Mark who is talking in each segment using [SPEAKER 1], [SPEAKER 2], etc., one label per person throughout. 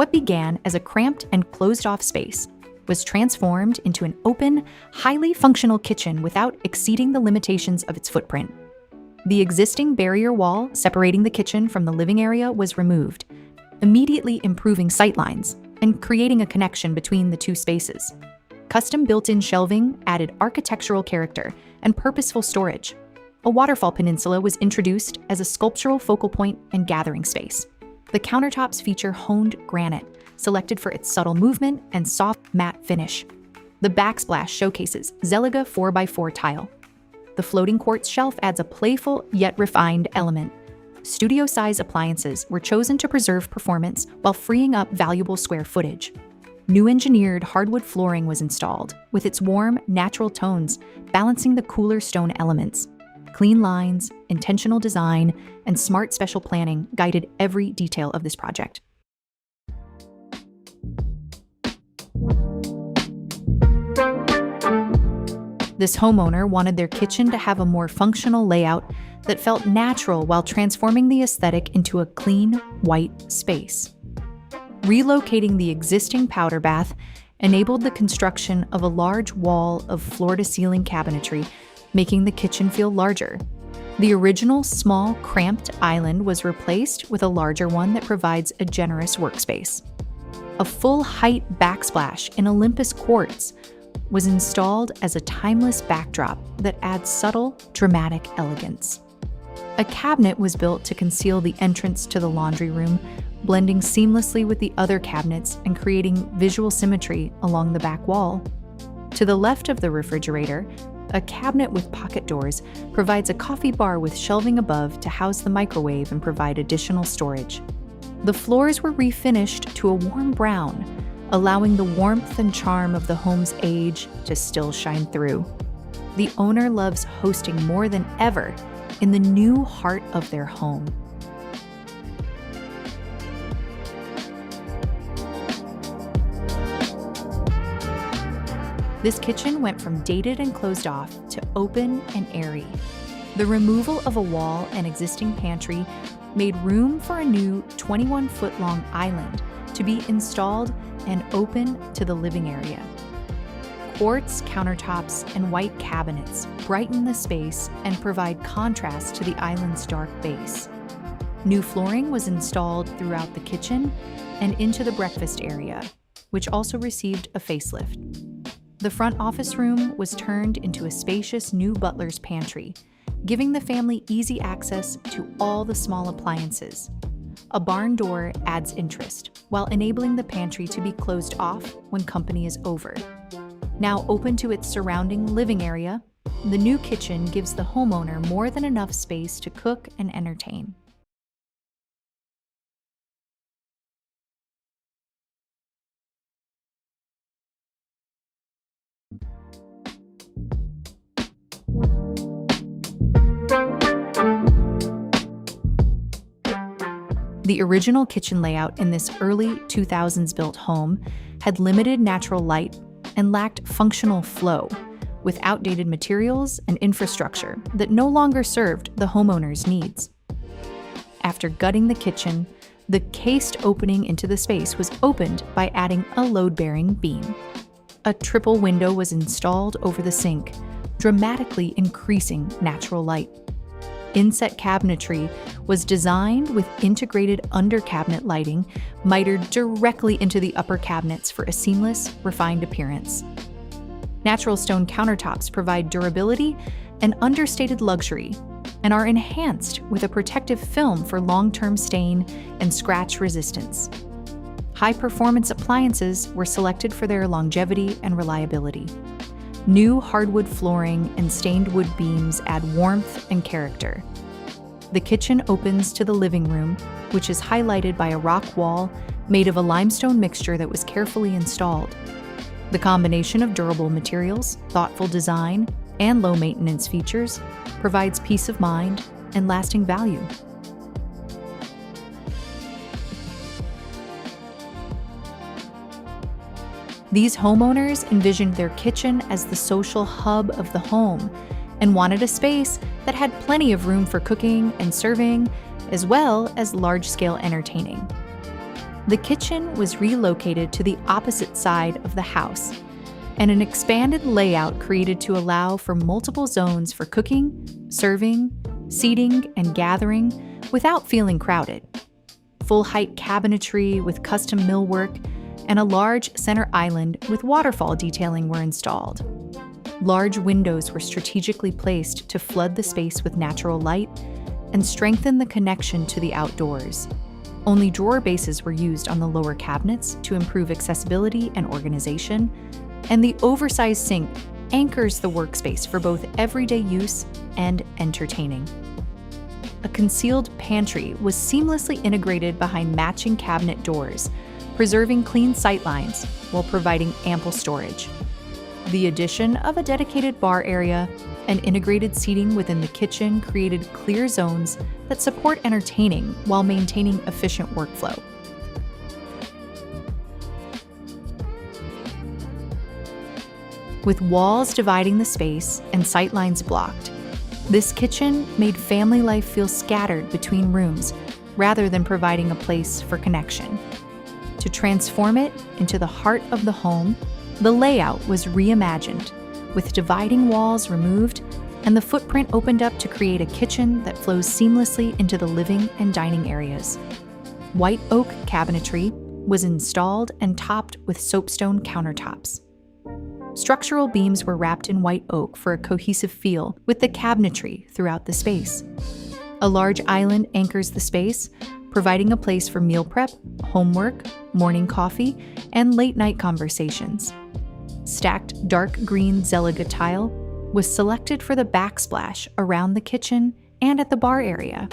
[SPEAKER 1] What began as a cramped and closed-off space was transformed into an open, highly functional kitchen without exceeding the limitations of its footprint. The existing barrier wall separating the kitchen from the living area was removed, immediately improving sightlines and creating a connection between the two spaces. Custom built-in shelving added architectural character and purposeful storage. A waterfall peninsula was introduced as a sculptural focal point and gathering space. The countertops feature honed granite, selected for its subtle movement and soft matte finish. The backsplash showcases Zeliga 4x4 tile. The floating quartz shelf adds a playful yet refined element. Studio-size appliances were chosen to preserve performance while freeing up valuable square footage. New engineered hardwood flooring was installed, with its warm, natural tones balancing the cooler stone elements. Clean lines, intentional design, and smart special planning guided every detail of this project. This homeowner wanted their kitchen to have a more functional layout that felt natural while transforming the aesthetic into a clean, white space. Relocating the existing powder bath enabled the construction of a large wall of floor-to-ceiling cabinetry, making the kitchen feel larger. The original small, cramped island was replaced with a larger one that provides a generous workspace. A full-height backsplash in Olympus quartz was installed as a timeless backdrop that adds subtle, dramatic elegance. A cabinet was built to conceal the entrance to the laundry room, blending seamlessly with the other cabinets and creating visual symmetry along the back wall. To the left of the refrigerator, a cabinet with pocket doors provides a coffee bar with shelving above to house the microwave and provide additional storage. The floors were refinished to a warm brown, allowing the warmth and charm of the home's age to still shine through. The owner loves hosting more than ever in the new heart of their home. This kitchen went from dated and closed off to open and airy. The removal of a wall and existing pantry made room for a new 21-foot-long island to be installed and open to the living area. Quartz countertops and white cabinets brighten the space and provide contrast to the island's dark base. New flooring was installed throughout the kitchen and into the breakfast area, which also received a facelift. The front office room was turned into a spacious new butler's pantry, giving the family easy access to all the small appliances. A barn door adds interest, while enabling the pantry to be closed off when company is over. Now open to its surrounding living area, the new kitchen gives the homeowner more than enough space to cook and entertain. The original kitchen layout in this early 2000s built home had limited natural light and lacked functional flow, with outdated materials and infrastructure that no longer served the homeowner's needs. After gutting the kitchen, the cased opening into the space was opened by adding a load-bearing beam. A triple window was installed over the sink, dramatically increasing natural light. Inset cabinetry was designed with integrated under-cabinet lighting mitered directly into the upper cabinets for a seamless, refined appearance. Natural stone countertops provide durability and understated luxury and are enhanced with a protective film for long-term stain and scratch resistance. High-performance appliances were selected for their longevity and reliability. New hardwood flooring and stained wood beams add warmth and character. The kitchen opens to the living room, which is highlighted by a rock wall made of a limestone mixture that was carefully installed. The combination of durable materials, thoughtful design, and low-maintenance features provides peace of mind and lasting value. These homeowners envisioned their kitchen as the social hub of the home and wanted a space that had plenty of room for cooking and serving, as well as large-scale entertaining. The kitchen was relocated to the opposite side of the house, and an expanded layout created to allow for multiple zones for cooking, serving, seating, and gathering without feeling crowded. Full-height cabinetry with custom millwork and a large center island with waterfall detailing were installed. Large windows were strategically placed to flood the space with natural light and strengthen the connection to the outdoors. Only drawer bases were used on the lower cabinets to improve accessibility and organization, and the oversized sink anchors the workspace for both everyday use and entertaining. A concealed pantry was seamlessly integrated behind matching cabinet doors, preserving clean sightlines while providing ample storage. The addition of a dedicated bar area and integrated seating within the kitchen created clear zones that support entertaining while maintaining efficient workflow. With walls dividing the space and sightlines blocked, this kitchen made family life feel scattered between rooms rather than providing a place for connection. To transform it into the heart of the home, the layout was reimagined, with dividing walls removed and the footprint opened up to create a kitchen that flows seamlessly into the living and dining areas. White oak cabinetry was installed and topped with soapstone countertops. Structural beams were wrapped in white oak for a cohesive feel with the cabinetry throughout the space. A large island anchors the space, providing a place for meal prep, homework, morning coffee, and late-night conversations. Stacked dark green Zeliga tile was selected for the backsplash around the kitchen and at the bar area.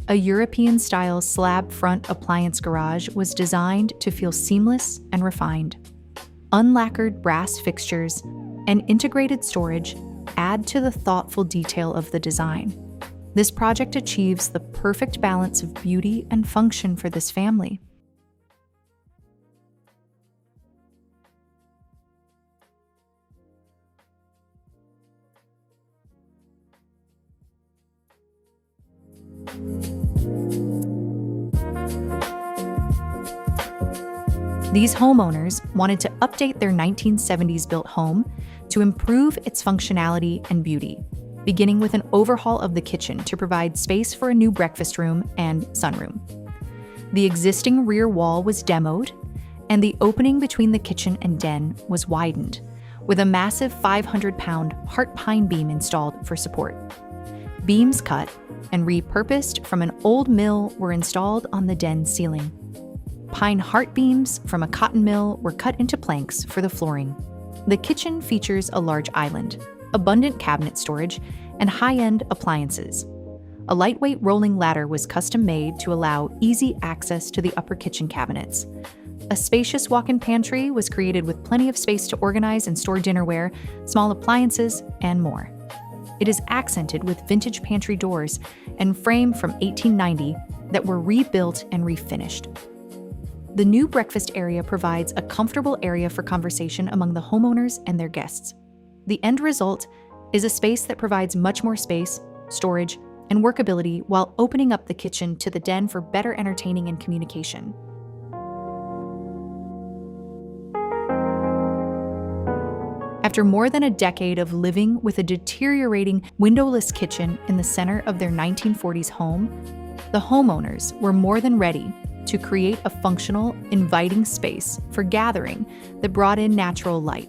[SPEAKER 1] A European-style slab front appliance garage was designed to feel seamless and refined. Unlacquered brass fixtures and integrated storage add to the thoughtful detail of the design. This project achieves the perfect balance of beauty and function for this family. These homeowners wanted to update their 1970s-built home to improve its functionality and beauty, beginning with an overhaul of the kitchen to provide space for a new breakfast room and sunroom. The existing rear wall was demoed, and the opening between the kitchen and den was widened, with a massive 500-pound heart pine beam installed for support. Beams cut and repurposed from an old mill were installed on the den ceiling. Pine heart beams from a cotton mill were cut into planks for the flooring. The kitchen features a large island, abundant cabinet storage, and high-end appliances. A lightweight rolling ladder was custom-made to allow easy access to the upper kitchen cabinets. A spacious walk-in pantry was created with plenty of space to organize and store dinnerware, small appliances, and more. It is accented with vintage pantry doors and frame from 1890 that were rebuilt and refinished. The new breakfast area provides a comfortable area for conversation among the homeowners and their guests. The end result is a space that provides much more space, storage, and workability while opening up the kitchen to the den for better entertaining and communication. After more than a decade of living with a deteriorating windowless kitchen in the center of their 1940s home, the homeowners were more than ready to create a functional, inviting space for gathering that brought in natural light.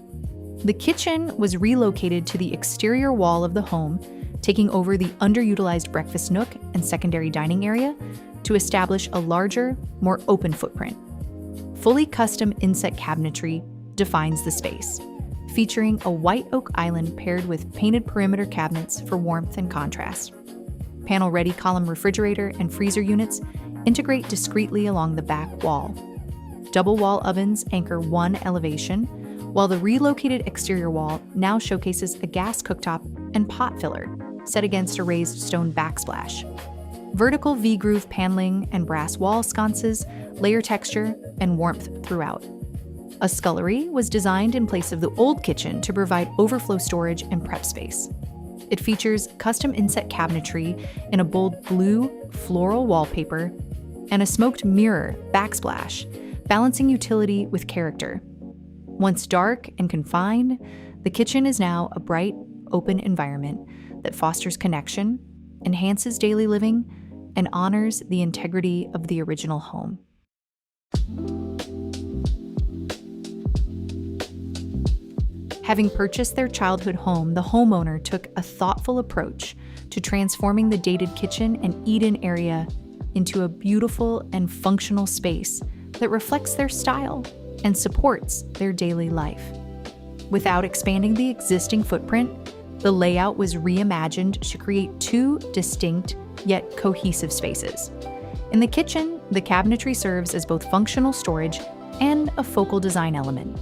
[SPEAKER 1] The kitchen was relocated to the exterior wall of the home, taking over the underutilized breakfast nook and secondary dining area to establish a larger, more open footprint. Fully custom inset cabinetry defines the space, featuring a white oak island paired with painted perimeter cabinets for warmth and contrast. Panel-ready column refrigerator and freezer units integrate discreetly along the back wall. Double wall ovens anchor one elevation, while the relocated exterior wall now showcases a gas cooktop and pot filler set against a raised stone backsplash. Vertical V-groove paneling and brass wall sconces layer texture and warmth throughout. A scullery was designed in place of the old kitchen to provide overflow storage and prep space. It features custom inset cabinetry in a bold blue floral wallpaper and a smoked mirror backsplash, balancing utility with character. Once dark and confined, the kitchen is now a bright, open environment that fosters connection, enhances daily living, and honors the integrity of the original home. Having purchased their childhood home, the homeowner took a thoughtful approach to transforming the dated kitchen and eat-in area into a beautiful and functional space that reflects their style and supports their daily life. Without expanding the existing footprint, the layout was reimagined to create two distinct yet cohesive spaces. In the kitchen, the cabinetry serves as both functional storage and a focal design element.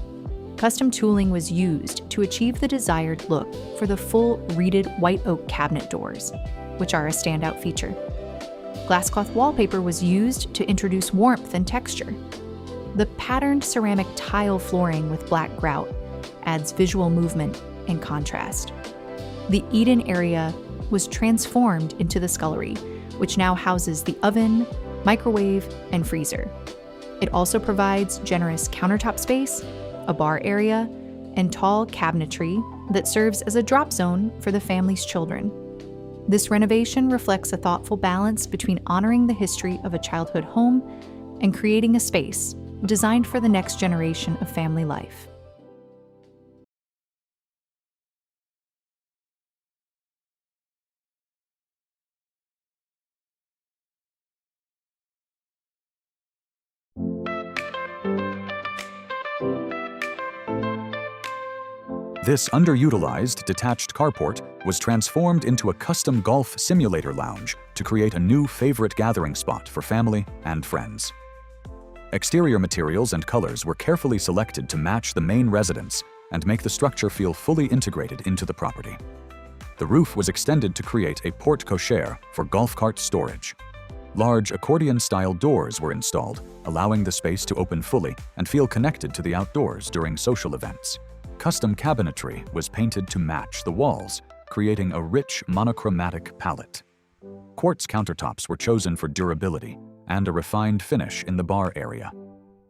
[SPEAKER 1] Custom tooling was used to achieve the desired look for the full reeded white oak cabinet doors, which are a standout feature. Glasscloth wallpaper was used to introduce warmth and texture. The patterned ceramic tile flooring with black grout adds visual movement and contrast. The eat-in area was transformed into the scullery, which now houses the oven, microwave, and freezer. It also provides generous countertop space, a bar area, and tall cabinetry that serves as a drop zone for the family's children. This renovation reflects a thoughtful balance between honoring the history of a childhood home and creating a space designed for the next generation of family life.
[SPEAKER 2] This underutilized detached carport was transformed into a custom golf simulator lounge to create a new favorite gathering spot for family and friends. Exterior materials and colors were carefully selected to match the main residence and make the structure feel fully integrated into the property. The roof was extended to create a porte cochere for golf cart storage. Large accordion-style doors were installed, allowing the space to open fully and feel connected to the outdoors during social events. Custom cabinetry was painted to match the walls, creating a rich monochromatic palette. Quartz countertops were chosen for durability and a refined finish in the bar area.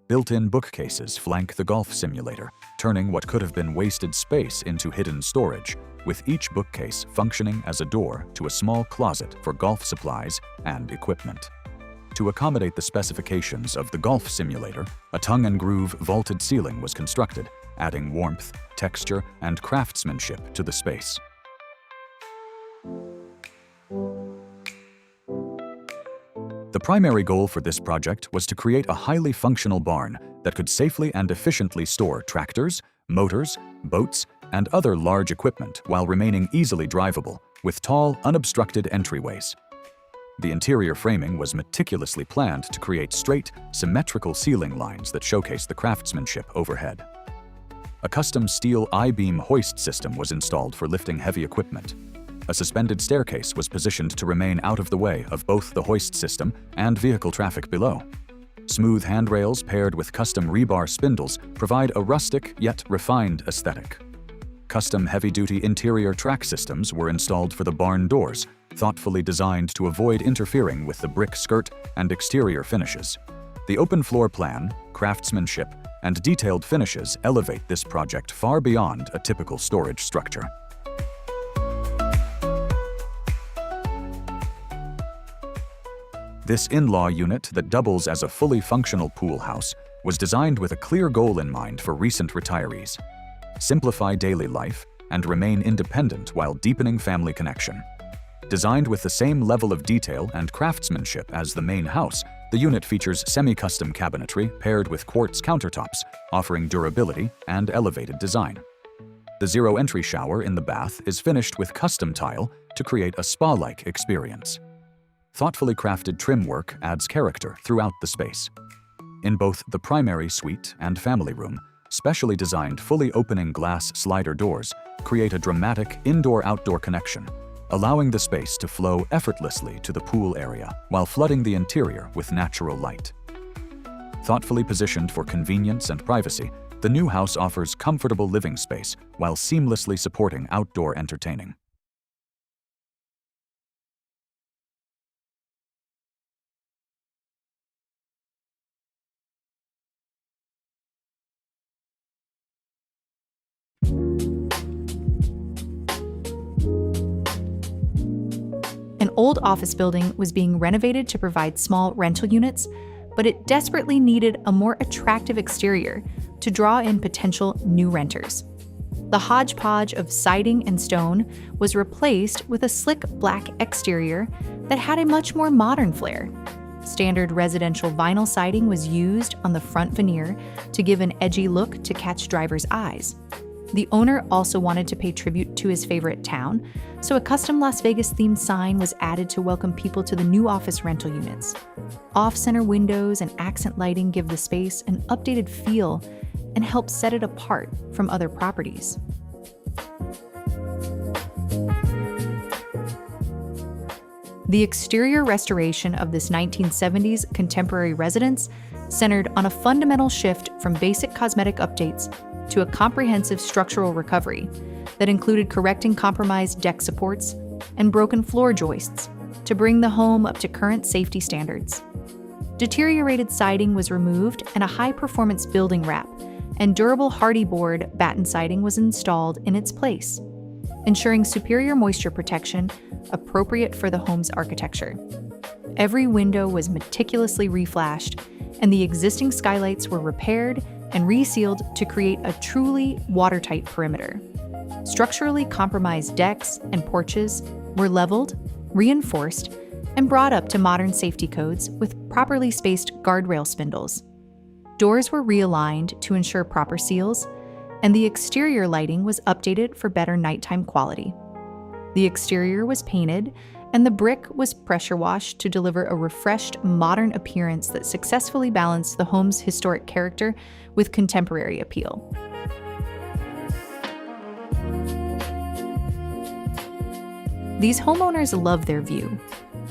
[SPEAKER 2] Built-in bookcases flank the golf simulator, turning what could have been wasted space into hidden storage, with each bookcase functioning as a door to a small closet for golf supplies and equipment. To accommodate the specifications of the golf simulator, a tongue-and-groove vaulted ceiling was constructed, adding warmth, texture, and craftsmanship to the space. The primary goal for this project was to create a highly functional barn that could safely and efficiently store tractors, motors, boats, and other large equipment while remaining easily drivable, with tall, unobstructed entryways. The interior framing was meticulously planned to create straight, symmetrical ceiling lines that showcase the craftsmanship overhead. A custom steel I-beam hoist system was installed for lifting heavy equipment. A suspended staircase was positioned to remain out of the way of both the hoist system and vehicle traffic below. Smooth handrails paired with custom rebar spindles provide a rustic yet refined aesthetic. Custom heavy-duty interior track systems were installed for the barn doors, thoughtfully designed to avoid interfering with the brick skirt and exterior finishes. The open floor plan, craftsmanship, and detailed finishes elevate this project far beyond a typical storage structure. This in-law unit that doubles as a fully functional pool house was designed with a clear goal in mind for recent retirees: simplify daily life and remain independent while deepening family connection. Designed with the same level of detail and craftsmanship as the main house, the unit features semi-custom cabinetry paired with quartz countertops, offering durability and elevated design. The zero-entry shower in the bath is finished with custom tile to create a spa-like experience. Thoughtfully crafted trim work adds character throughout the space. In both the primary suite and family room, specially designed fully opening glass slider doors create a dramatic indoor-outdoor connection, allowing the space to flow effortlessly to the pool area while flooding the interior with natural light. Thoughtfully positioned for convenience and privacy, the new house offers comfortable living space while seamlessly supporting outdoor entertaining.
[SPEAKER 1] An old office building was being renovated to provide small rental units, but it desperately needed a more attractive exterior to draw in potential new renters. The hodgepodge of siding and stone was replaced with a slick black exterior that had a much more modern flair. Standard residential vinyl siding was used on the front veneer to give an edgy look to catch drivers' eyes. The owner also wanted to pay tribute to his favorite town, so a custom Las Vegas-themed sign was added to welcome people to the new office rental units. Off-center windows and accent lighting give the space an updated feel and help set it apart from other properties. The exterior restoration of this 1970s contemporary residence centered on a fundamental shift from basic cosmetic updates to a comprehensive structural recovery that included correcting compromised deck supports and broken floor joists to bring the home up to current safety standards. Deteriorated siding was removed and a high-performance building wrap and durable hardy board batten siding was installed in its place, ensuring superior moisture protection appropriate for the home's architecture. Every window was meticulously reflashed, and the existing skylights were repaired and resealed to create a truly watertight perimeter. Structurally compromised decks and porches were leveled, reinforced, and brought up to modern safety codes with properly spaced guardrail spindles. Doors were realigned to ensure proper seals, and the exterior lighting was updated for better nighttime quality. The exterior was painted, and the brick was pressure washed to deliver a refreshed, modern appearance that successfully balanced the home's historic character with contemporary appeal. These homeowners loved their view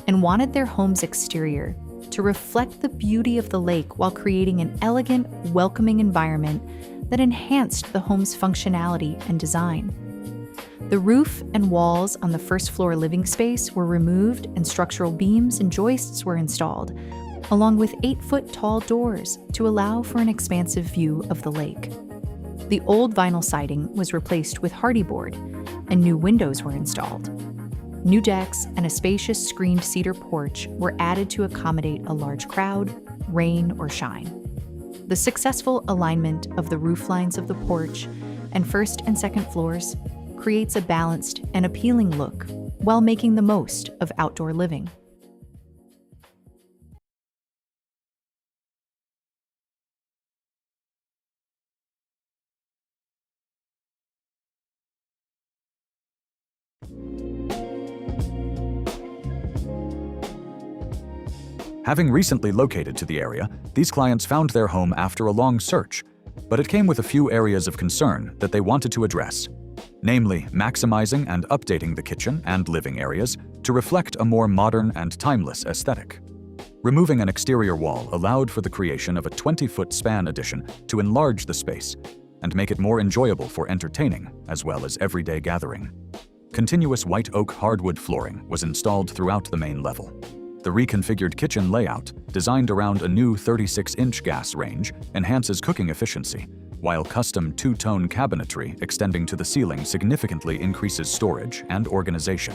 [SPEAKER 1] and wanted their home's exterior to reflect the beauty of the lake while creating an elegant, welcoming environment that enhanced the home's functionality and design. The roof and walls on the first-floor living space were removed and structural beams and joists were installed, along with 8-foot-tall doors to allow for an expansive view of the lake. The old vinyl siding was replaced with hardy board, and new windows were installed. New decks and a spacious screened cedar porch were added to accommodate a large crowd, rain or shine. The successful alignment of the roof lines of the porch and first and second floors creates a balanced and appealing look while making the most of outdoor living.
[SPEAKER 2] Having recently located to the area, these clients found their home after a long search, but it came with a few areas of concern that they wanted to address, namely maximizing and updating the kitchen and living areas to reflect a more modern and timeless aesthetic. Removing an exterior wall allowed for the creation of a 20-foot span addition to enlarge the space and make it more enjoyable for entertaining as well as everyday gathering. Continuous white oak hardwood flooring was installed throughout the main level. The reconfigured kitchen layout, designed around a new 36-inch gas range, enhances cooking efficiency, while custom two-tone cabinetry extending to the ceiling significantly increases storage and organization.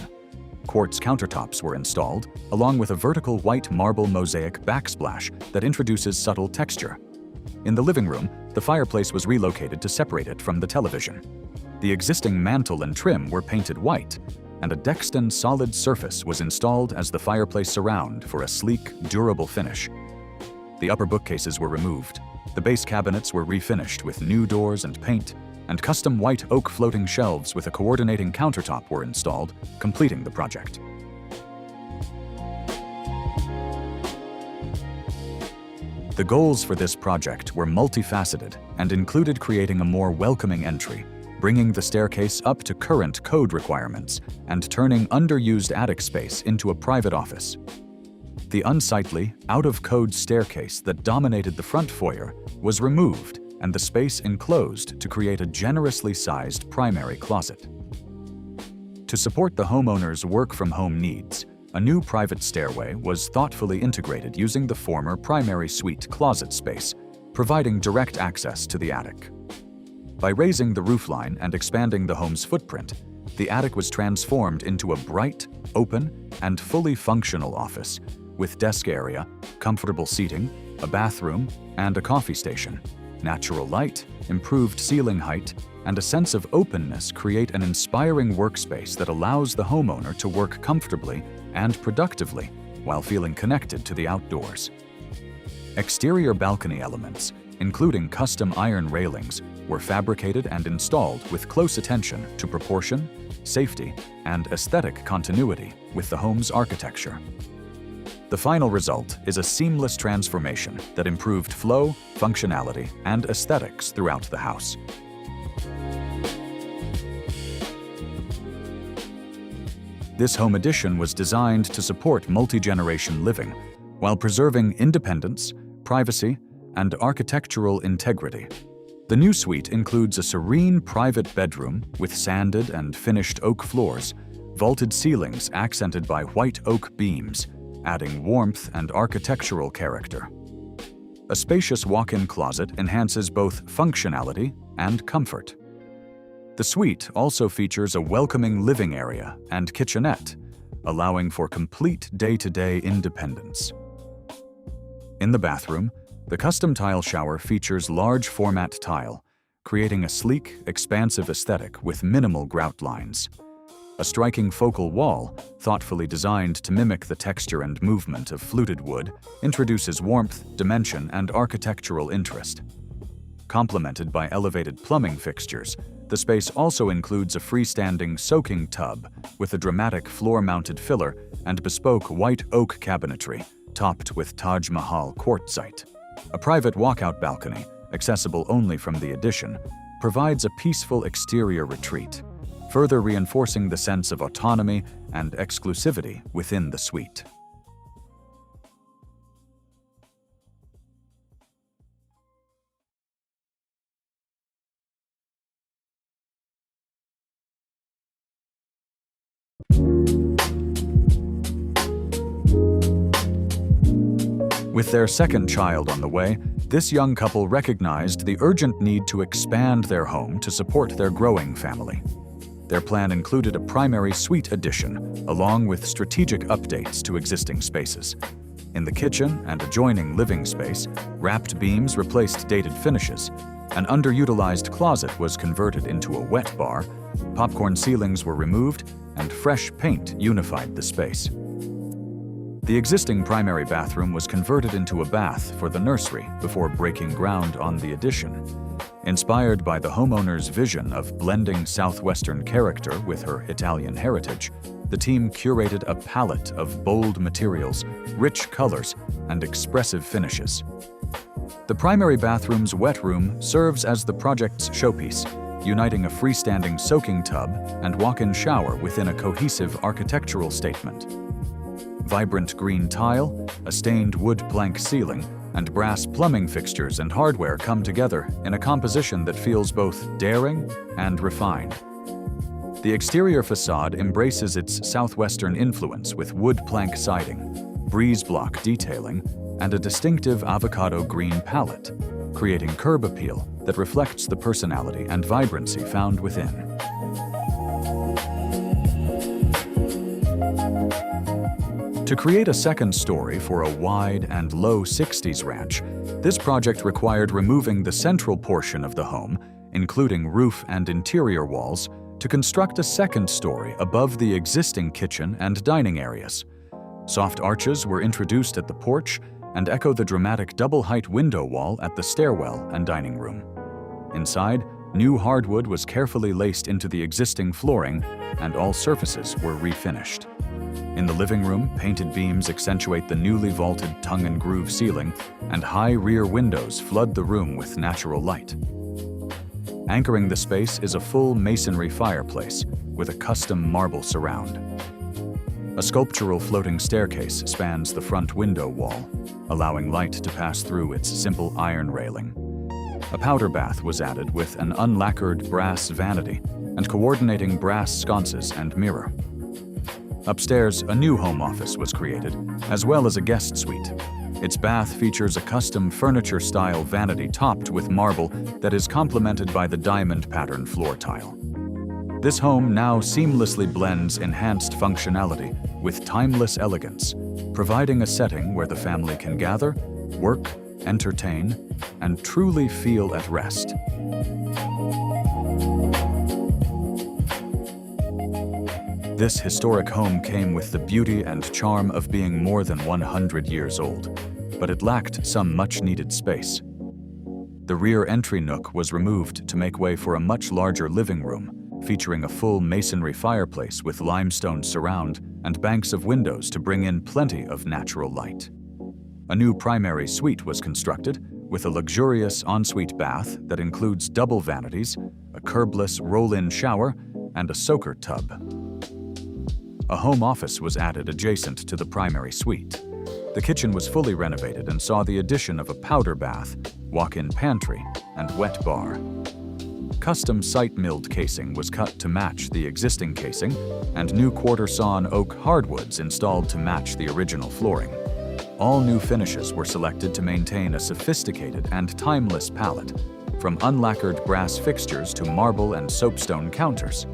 [SPEAKER 2] Quartz countertops were installed, along with a vertical white marble mosaic backsplash that introduces subtle texture. In the living room, the fireplace was relocated to separate it from the television. The existing mantel and trim were painted white, and a Dexton solid surface was installed as the fireplace surround for a sleek, durable finish. The upper bookcases were removed. The base cabinets were refinished with new doors and paint, and custom white oak floating shelves with a coordinating countertop were installed, completing the project. The goals for this project were multifaceted and included creating a more welcoming entry, bringing the staircase up to current code requirements, and turning underused attic space into a private office. The unsightly, out-of-code staircase that dominated the front foyer was removed and the space enclosed to create a generously sized primary closet. To support the homeowner's work-from-home needs, a new private stairway was thoughtfully integrated using the former primary suite closet space, providing direct access to the attic. By raising the roofline and expanding the home's footprint, the attic was transformed into a bright, open, and fully functional office, with desk area, comfortable seating, a bathroom, and a coffee station. Natural light, improved ceiling height, and a sense of openness create an inspiring workspace that allows the homeowner to work comfortably and productively while feeling connected to the outdoors. Exterior balcony elements, including custom iron railings, were fabricated and installed with close attention to proportion, safety, and aesthetic continuity with the home's architecture. The final result is a seamless transformation that improved flow, functionality, and aesthetics throughout the house. This home addition was designed to support multi-generation living while preserving independence, privacy, and architectural integrity. The new suite includes a serene private bedroom with sanded and finished oak floors, vaulted ceilings accented by white oak beams, adding warmth and architectural character. A spacious walk-in closet enhances both functionality and comfort. The suite also features a welcoming living area and kitchenette, allowing for complete day-to-day independence. In the bathroom, the custom tile shower features large format tile, creating a sleek, expansive aesthetic with minimal grout lines. A striking focal wall, thoughtfully designed to mimic the texture and movement of fluted wood, introduces warmth, dimension, and architectural interest. Complemented by elevated plumbing fixtures, the space also includes a freestanding soaking tub with a dramatic floor-mounted filler and bespoke white oak cabinetry, topped with Taj Mahal quartzite. A private walkout balcony, accessible only from the addition, provides a peaceful exterior retreat, further reinforcing the sense of autonomy and exclusivity within the suite. With their second child on the way, this young couple recognized the urgent need to expand their home to support their growing family. Their plan included a primary suite addition, along with strategic updates to existing spaces. In the kitchen and adjoining living space, wrapped beams replaced dated finishes, an underutilized closet was converted into a wet bar, popcorn ceilings were removed, and fresh paint unified the space. The existing primary bathroom was converted into a bath for the nursery before breaking ground on the addition. Inspired by the homeowner's vision of blending Southwestern character with her Italian heritage, the team curated a palette of bold materials, rich colors, and expressive finishes. The primary bathroom's wet room serves as the project's showpiece, uniting a freestanding soaking tub and walk-in shower within a cohesive architectural statement. Vibrant green tile, a stained wood plank ceiling, and brass plumbing fixtures and hardware come together in a composition that feels both daring and refined. The exterior facade embraces its Southwestern influence with wood plank siding, breeze block detailing, and a distinctive avocado green palette, creating curb appeal that reflects the personality and vibrancy found within. To create a second story for a wide and low 60s ranch, this project required removing the central portion of the home, including roof and interior walls, to construct a second story above the existing kitchen and dining areas. Soft arches were introduced at the porch and echo the dramatic double-height window wall at the stairwell and dining room. Inside, new hardwood was carefully laced into the existing flooring, and all surfaces were refinished. In the living room, painted beams accentuate the newly vaulted tongue-and-groove ceiling, and high rear windows flood the room with natural light. Anchoring the space is a full masonry fireplace with a custom marble surround. A sculptural floating staircase spans the front window wall, allowing light to pass through its simple iron railing. A powder bath was added with an unlacquered brass vanity and coordinating brass sconces and mirror. Upstairs, a new home office was created, as well as a guest suite. Its bath features a custom furniture-style vanity topped with marble that is complemented by the diamond pattern floor tile. This home now seamlessly blends enhanced functionality with timeless elegance, providing a setting where the family can gather, work, entertain, and truly feel at rest. This historic home came with the beauty and charm of being more than 100 years old, but it lacked some much-needed space. The rear entry nook was removed to make way for a much larger living room, featuring a full masonry fireplace with limestone surround and banks of windows to bring in plenty of natural light. A new primary suite was constructed, with a luxurious ensuite bath that includes double vanities, a curbless roll-in shower, and a soaker tub. A home office was added adjacent to the primary suite. The kitchen was fully renovated and saw the addition of a powder bath, walk-in pantry, and wet bar. Custom site-milled casing was cut to match the existing casing, and new quarter-sawn oak hardwoods installed to match the original flooring. All new finishes were selected to maintain a sophisticated and timeless palette, from unlacquered brass fixtures to marble and soapstone counters.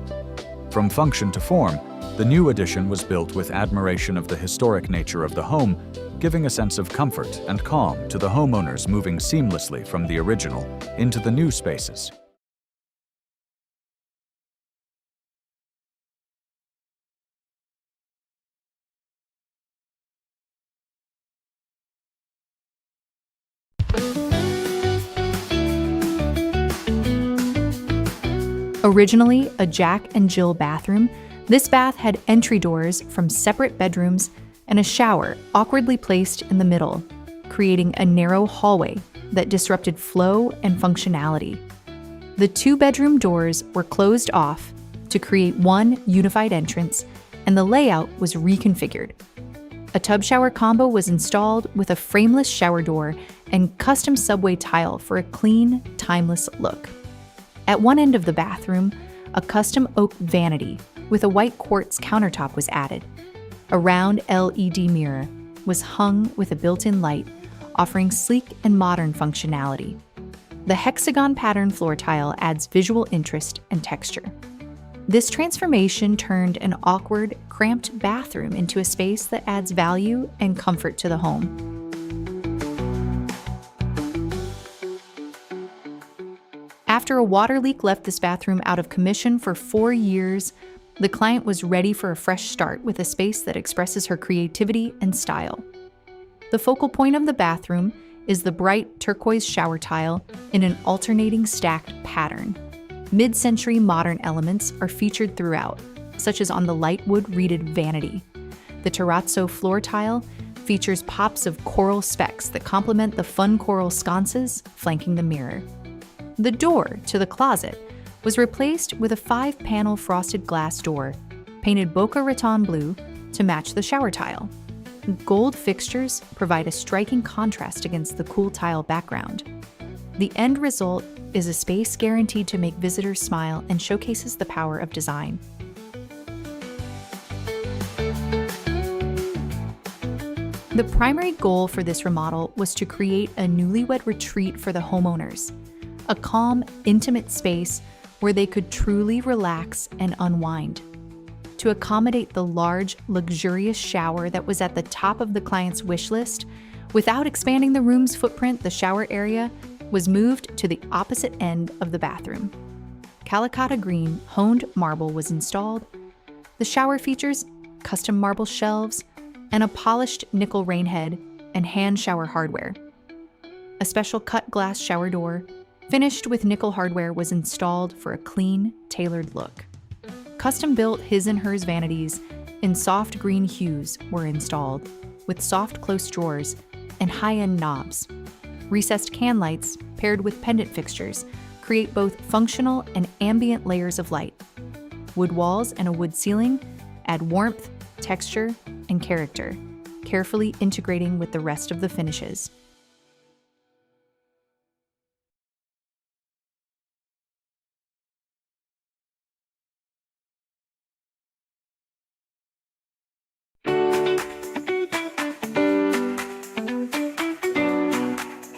[SPEAKER 2] From function to form, the new addition was built with admiration of the historic nature of the home, giving a sense of comfort and calm to the homeowners moving seamlessly from the original into the new spaces.
[SPEAKER 1] Originally a Jack and Jill bathroom, this bath had entry doors from separate bedrooms and a shower awkwardly placed in the middle, creating a narrow hallway that disrupted flow and functionality. The two-bedroom doors were closed off to create one unified entrance, and the layout was reconfigured. A tub shower combo was installed with a frameless shower door and custom subway tile for a clean, timeless look. At one end of the bathroom, a custom oak vanity with a white quartz countertop was added. A round LED mirror was hung with a built-in light, offering sleek and modern functionality. The hexagon pattern floor tile adds visual interest and texture. This transformation turned an awkward, cramped bathroom into a space that adds value and comfort to the home. After a water leak left this bathroom out of commission for 4 years, the client was ready for a fresh start with a space that expresses her creativity and style. The focal point of the bathroom is the bright turquoise shower tile in an alternating stacked pattern. Mid-century modern elements are featured throughout, such as on the light wood reeded vanity. The terrazzo floor tile features pops of coral specks that complement the fun coral sconces flanking the mirror. The door to the closet was replaced with a 5-panel frosted glass door, painted Boca Raton blue to match the shower tile. Gold fixtures provide a striking contrast against the cool tile background. The end result is a space guaranteed to make visitors smile and showcases the power of design. The primary goal for this remodel was to create a newlywed retreat for the homeowners, a calm, intimate space where they could truly relax and unwind. To accommodate the large, luxurious shower that was at the top of the client's wish list, without expanding the room's footprint, the shower area was moved to the opposite end of the bathroom. Calicotta green honed marble was installed. The shower features custom marble shelves and a polished nickel rainhead and hand shower hardware. A special cut glass shower door, finished with nickel hardware, was installed for a clean, tailored look. Custom-built his and hers vanities in soft green hues were installed, with soft close drawers and high-end knobs. Recessed can lights, paired with pendant fixtures, create both functional and ambient layers of light. Wood walls and a wood ceiling add warmth, texture, and character, carefully integrating with the rest of the finishes.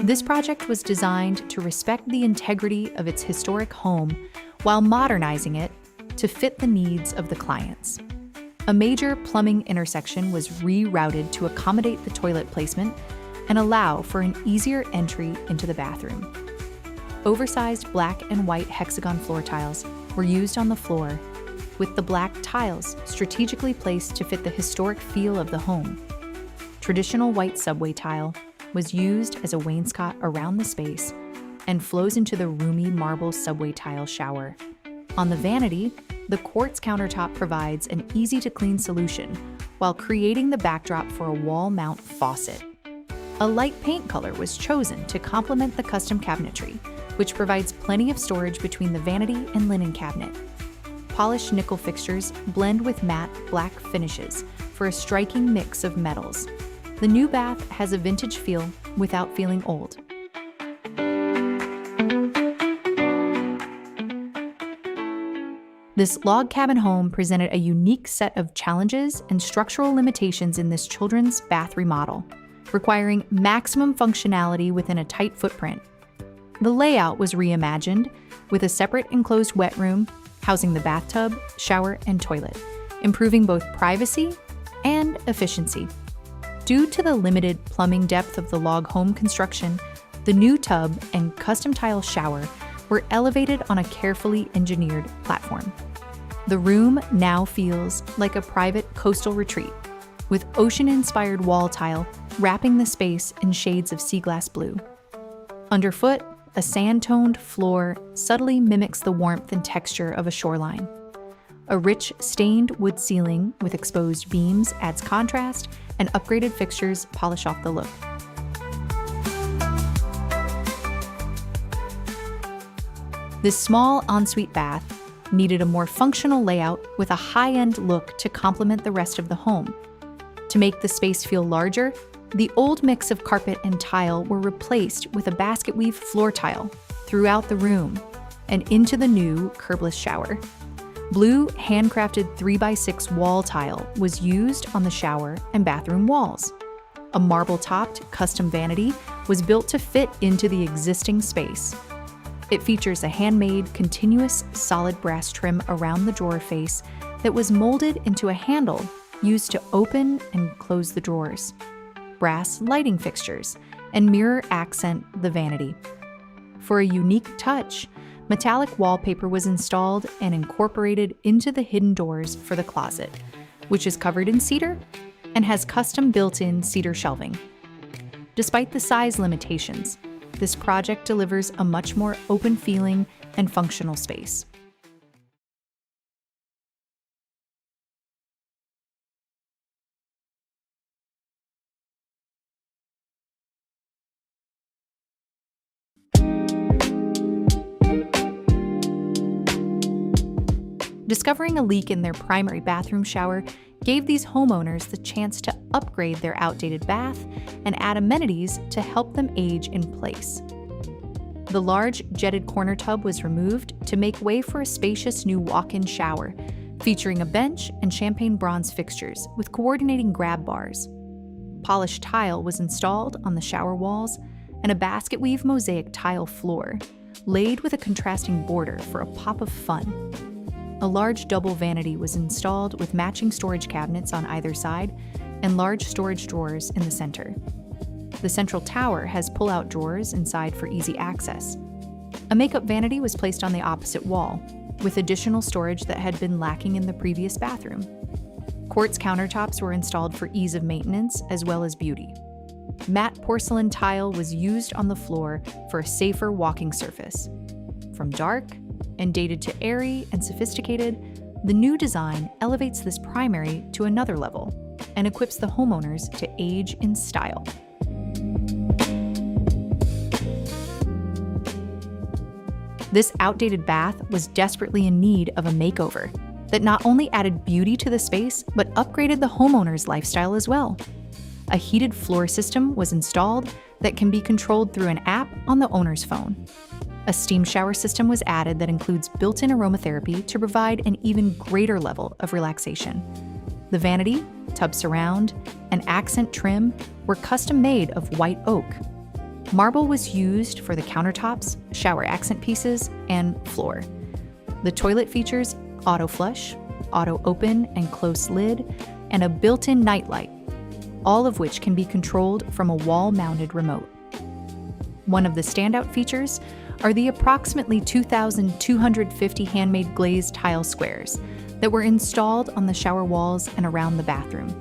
[SPEAKER 1] This project was designed to respect the integrity of its historic home while modernizing it to fit the needs of the clients. A major plumbing intersection was rerouted to accommodate the toilet placement and allow for an easier entry into the bathroom. Oversized black and white hexagon floor tiles were used on the floor, with the black tiles strategically placed to fit the historic feel of the home. Traditional white subway tile was used as a wainscot around the space and flows into the roomy marble subway tile shower. On the vanity, the quartz countertop provides an easy-to-clean solution while creating the backdrop for a wall mount faucet. A light paint color was chosen to complement the custom cabinetry, which provides plenty of storage between the vanity and linen cabinet. Polished nickel fixtures blend with matte black finishes for a striking mix of metals. The new bath has a vintage feel without feeling old. This log cabin home presented a unique set of challenges and structural limitations in this children's bath remodel, requiring maximum functionality within a tight footprint. The layout was reimagined with a separate enclosed wet room housing the bathtub, shower, and toilet, improving both privacy and efficiency. Due to the limited plumbing depth of the log home construction, the new tub and custom tile shower were elevated on a carefully engineered platform. The room now feels like a private coastal retreat, with ocean-inspired wall tile wrapping the space in shades of sea glass blue. Underfoot, a sand-toned floor subtly mimics the warmth and texture of a shoreline. A rich stained wood ceiling with exposed beams adds contrast, and upgraded fixtures polish off the look. This small ensuite bath needed a more functional layout with a high-end look to complement the rest of the home. To make the space feel larger, the old mix of carpet and tile were replaced with a basket weave floor tile throughout the room and into the new curbless shower. Blue handcrafted 3x6 wall tile was used on the shower and bathroom walls. A marble-topped custom vanity was built to fit into the existing space. It features a handmade, continuous, solid brass trim around the drawer face that was molded into a handle used to open and close the drawers. Brass lighting fixtures and mirror accent the vanity. For a unique touch, metallic wallpaper was installed and incorporated into the hidden doors for the closet, which is covered in cedar and has custom built-in cedar shelving. Despite the size limitations, this project delivers a much more open feeling and functional space. Discovering a leak in their primary bathroom shower gave these homeowners the chance to upgrade their outdated bath and add amenities to help them age in place. The large jetted corner tub was removed to make way for a spacious new walk-in shower, featuring a bench and champagne bronze fixtures with coordinating grab bars. Polished tile was installed on the shower walls and a basket weave mosaic tile floor, laid with a contrasting border for a pop of fun. A large double vanity was installed with matching storage cabinets on either side and large storage drawers in the center. The central tower has pull-out drawers inside for easy access. A makeup vanity was placed on the opposite wall, with additional storage that had been lacking in the previous bathroom. Quartz countertops were installed for ease of maintenance as well as beauty. Matte porcelain tile was used on the floor for a safer walking surface. From dark and dated to airy and sophisticated, the new design elevates this primary to another level and equips the homeowners to age in style. This outdated bath was desperately in need of a makeover that not only added beauty to the space, but upgraded the homeowner's lifestyle as well. A heated floor system was installed that can be controlled through an app on the owner's phone. A steam shower system was added that includes built-in aromatherapy to provide an even greater level of relaxation. The vanity, tub surround, and accent trim were custom made of white oak. Marble was used for the countertops, shower accent pieces, and floor. The toilet features auto flush, auto open and close lid, and a built-in nightlight, all of which can be controlled from a wall-mounted remote. One of the standout features are the approximately 2,250 handmade glazed tile squares that were installed on the shower walls and around the bathroom.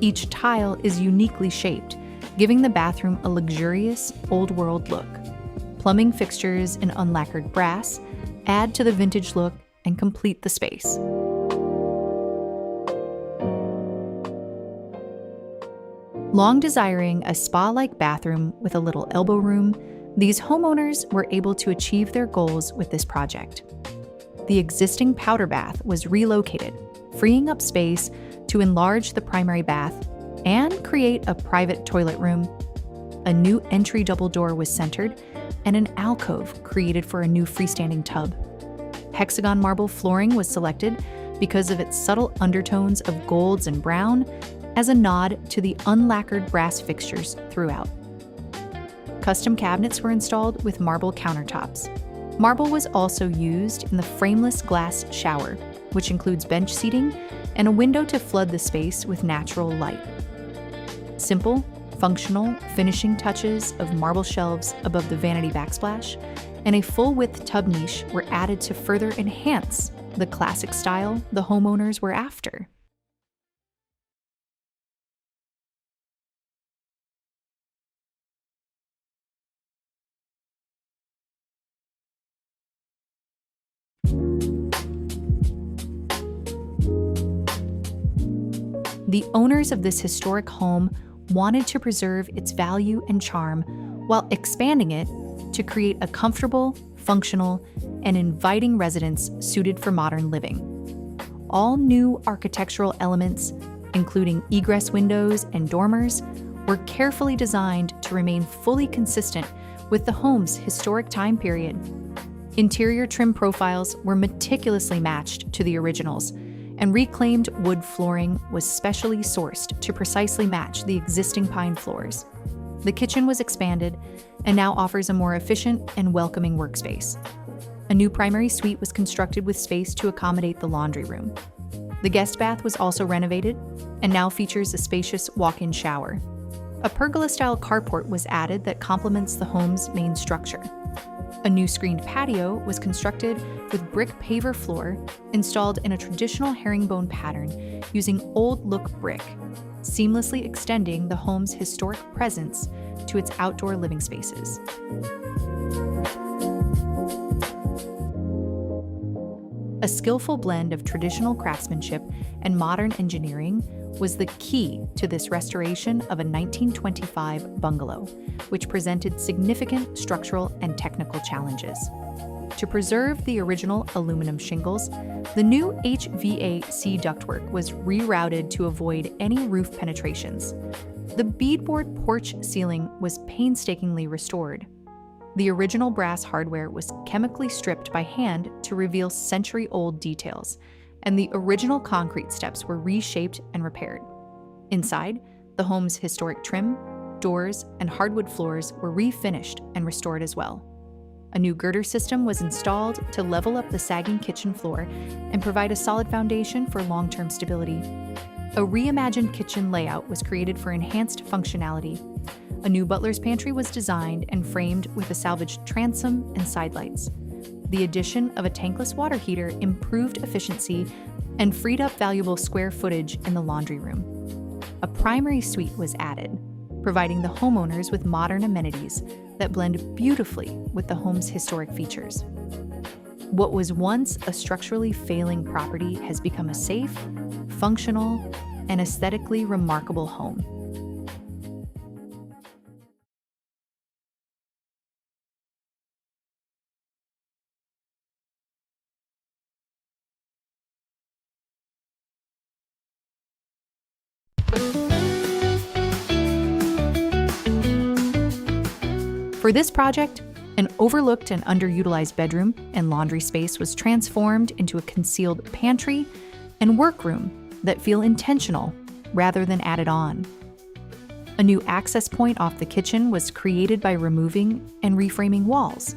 [SPEAKER 1] Each tile is uniquely shaped, giving the bathroom a luxurious, old-world look. Plumbing fixtures in unlacquered brass add to the vintage look and complete the space. Long desiring a spa-like bathroom with a little elbow room, these homeowners were able to achieve their goals with this project. The existing powder bath was relocated, freeing up space to enlarge the primary bath and create a private toilet room. A new entry double door was centered, and an alcove created for a new freestanding tub. Hexagon marble flooring was selected because of its subtle undertones of golds and brown as a nod to the unlacquered brass fixtures throughout. Custom cabinets were installed with marble countertops. Marble was also used in the frameless glass shower, which includes bench seating and a window to flood the space with natural light. Simple, functional finishing touches of marble shelves above the vanity backsplash and a full-width tub niche were added to further enhance the classic style the homeowners were after. The owners of this historic home wanted to preserve its value and charm while expanding it to create a comfortable, functional, and inviting residence suited for modern living. All new architectural elements, including egress windows and dormers, were carefully designed to remain fully consistent with the home's historic time period. Interior trim profiles were meticulously matched to the originals, and reclaimed wood flooring was specially sourced to precisely match the existing pine floors. The kitchen was expanded and now offers a more efficient and welcoming workspace. A new primary suite was constructed with space to accommodate the laundry room. The guest bath was also renovated and now features a spacious walk-in shower. A pergola-style carport was added that complements the home's main structure. A new screened patio was constructed with brick paver floor installed in a traditional herringbone pattern using old-look brick, seamlessly extending the home's historic presence to its outdoor living spaces. A skillful blend of traditional craftsmanship and modern engineering was the key to this restoration of a 1925 bungalow, which presented significant structural and technical challenges. To preserve the original aluminum shingles, the new HVAC ductwork was rerouted to avoid any roof penetrations. The beadboard porch ceiling was painstakingly restored. The original brass hardware was chemically stripped by hand to reveal century-old details, and the original concrete steps were reshaped and repaired. Inside, the home's historic trim, doors, and hardwood floors were refinished and restored as well. A new girder system was installed to level up the sagging kitchen floor and provide a solid foundation for long-term stability. A reimagined kitchen layout was created for enhanced functionality. A new butler's pantry was designed and framed with a salvaged transom and sidelights. The addition of a tankless water heater improved efficiency and freed up valuable square footage in the laundry room. A primary suite was added, providing the homeowners with modern amenities that blend beautifully with the home's historic features. What was once a structurally failing property has become a safe, functional, and aesthetically remarkable home. For this project, an overlooked and underutilized bedroom and laundry space was transformed into a concealed pantry and workroom that feel intentional rather than added on. A new access point off the kitchen was created by removing and reframing walls.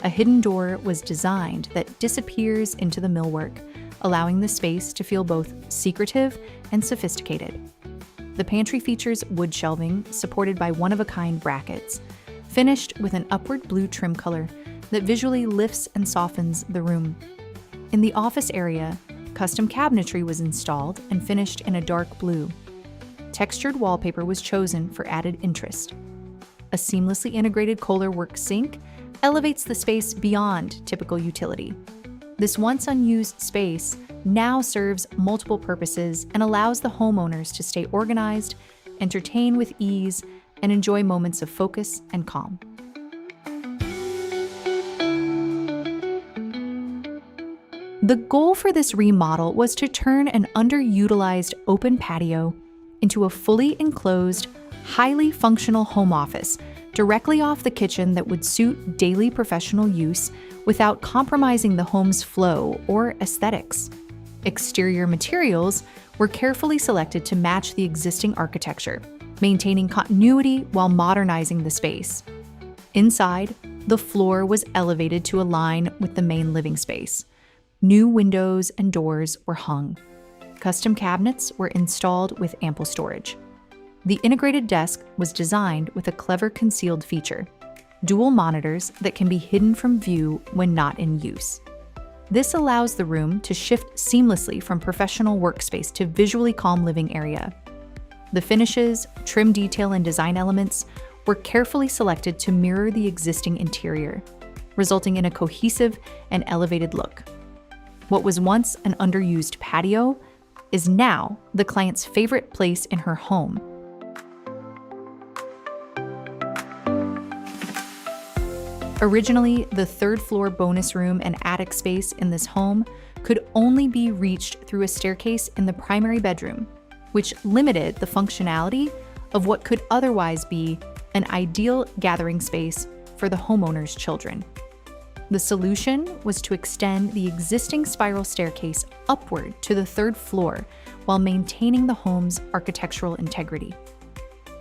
[SPEAKER 1] A hidden door was designed that disappears into the millwork, allowing the space to feel both secretive and sophisticated. The pantry features wood shelving supported by one-of-a-kind brackets, finished with an upward blue trim color that visually lifts and softens the room. In the office area, custom cabinetry was installed and finished in a dark blue. Textured wallpaper was chosen for added interest. A seamlessly integrated Kohler work sink elevates the space beyond typical utility. This once unused space now serves multiple purposes and allows the homeowners to stay organized, entertain with ease, and enjoy moments of focus and calm. The goal for this remodel was to turn an underutilized open patio into a fully enclosed, highly functional home office directly off the kitchen that would suit daily professional use without compromising the home's flow or aesthetics. Exterior materials were carefully selected to match the existing architecture, maintaining continuity while modernizing the space. Inside, the floor was elevated to align with the main living space. New windows and doors were hung. Custom cabinets were installed with ample storage. The integrated desk was designed with a clever concealed feature: dual monitors that can be hidden from view when not in use. This allows the room to shift seamlessly from professional workspace to visually calm living area. The finishes, trim detail, and design elements were carefully selected to mirror the existing interior, resulting in a cohesive and elevated look. What was once an underused patio is now the client's favorite place in her home. Originally, the third-floor bonus room and attic space in this home could only be reached through a staircase in the primary bedroom, which limited the functionality of what could otherwise be an ideal gathering space for the homeowner's children. The solution was to extend the existing spiral staircase upward to the third floor while maintaining the home's architectural integrity.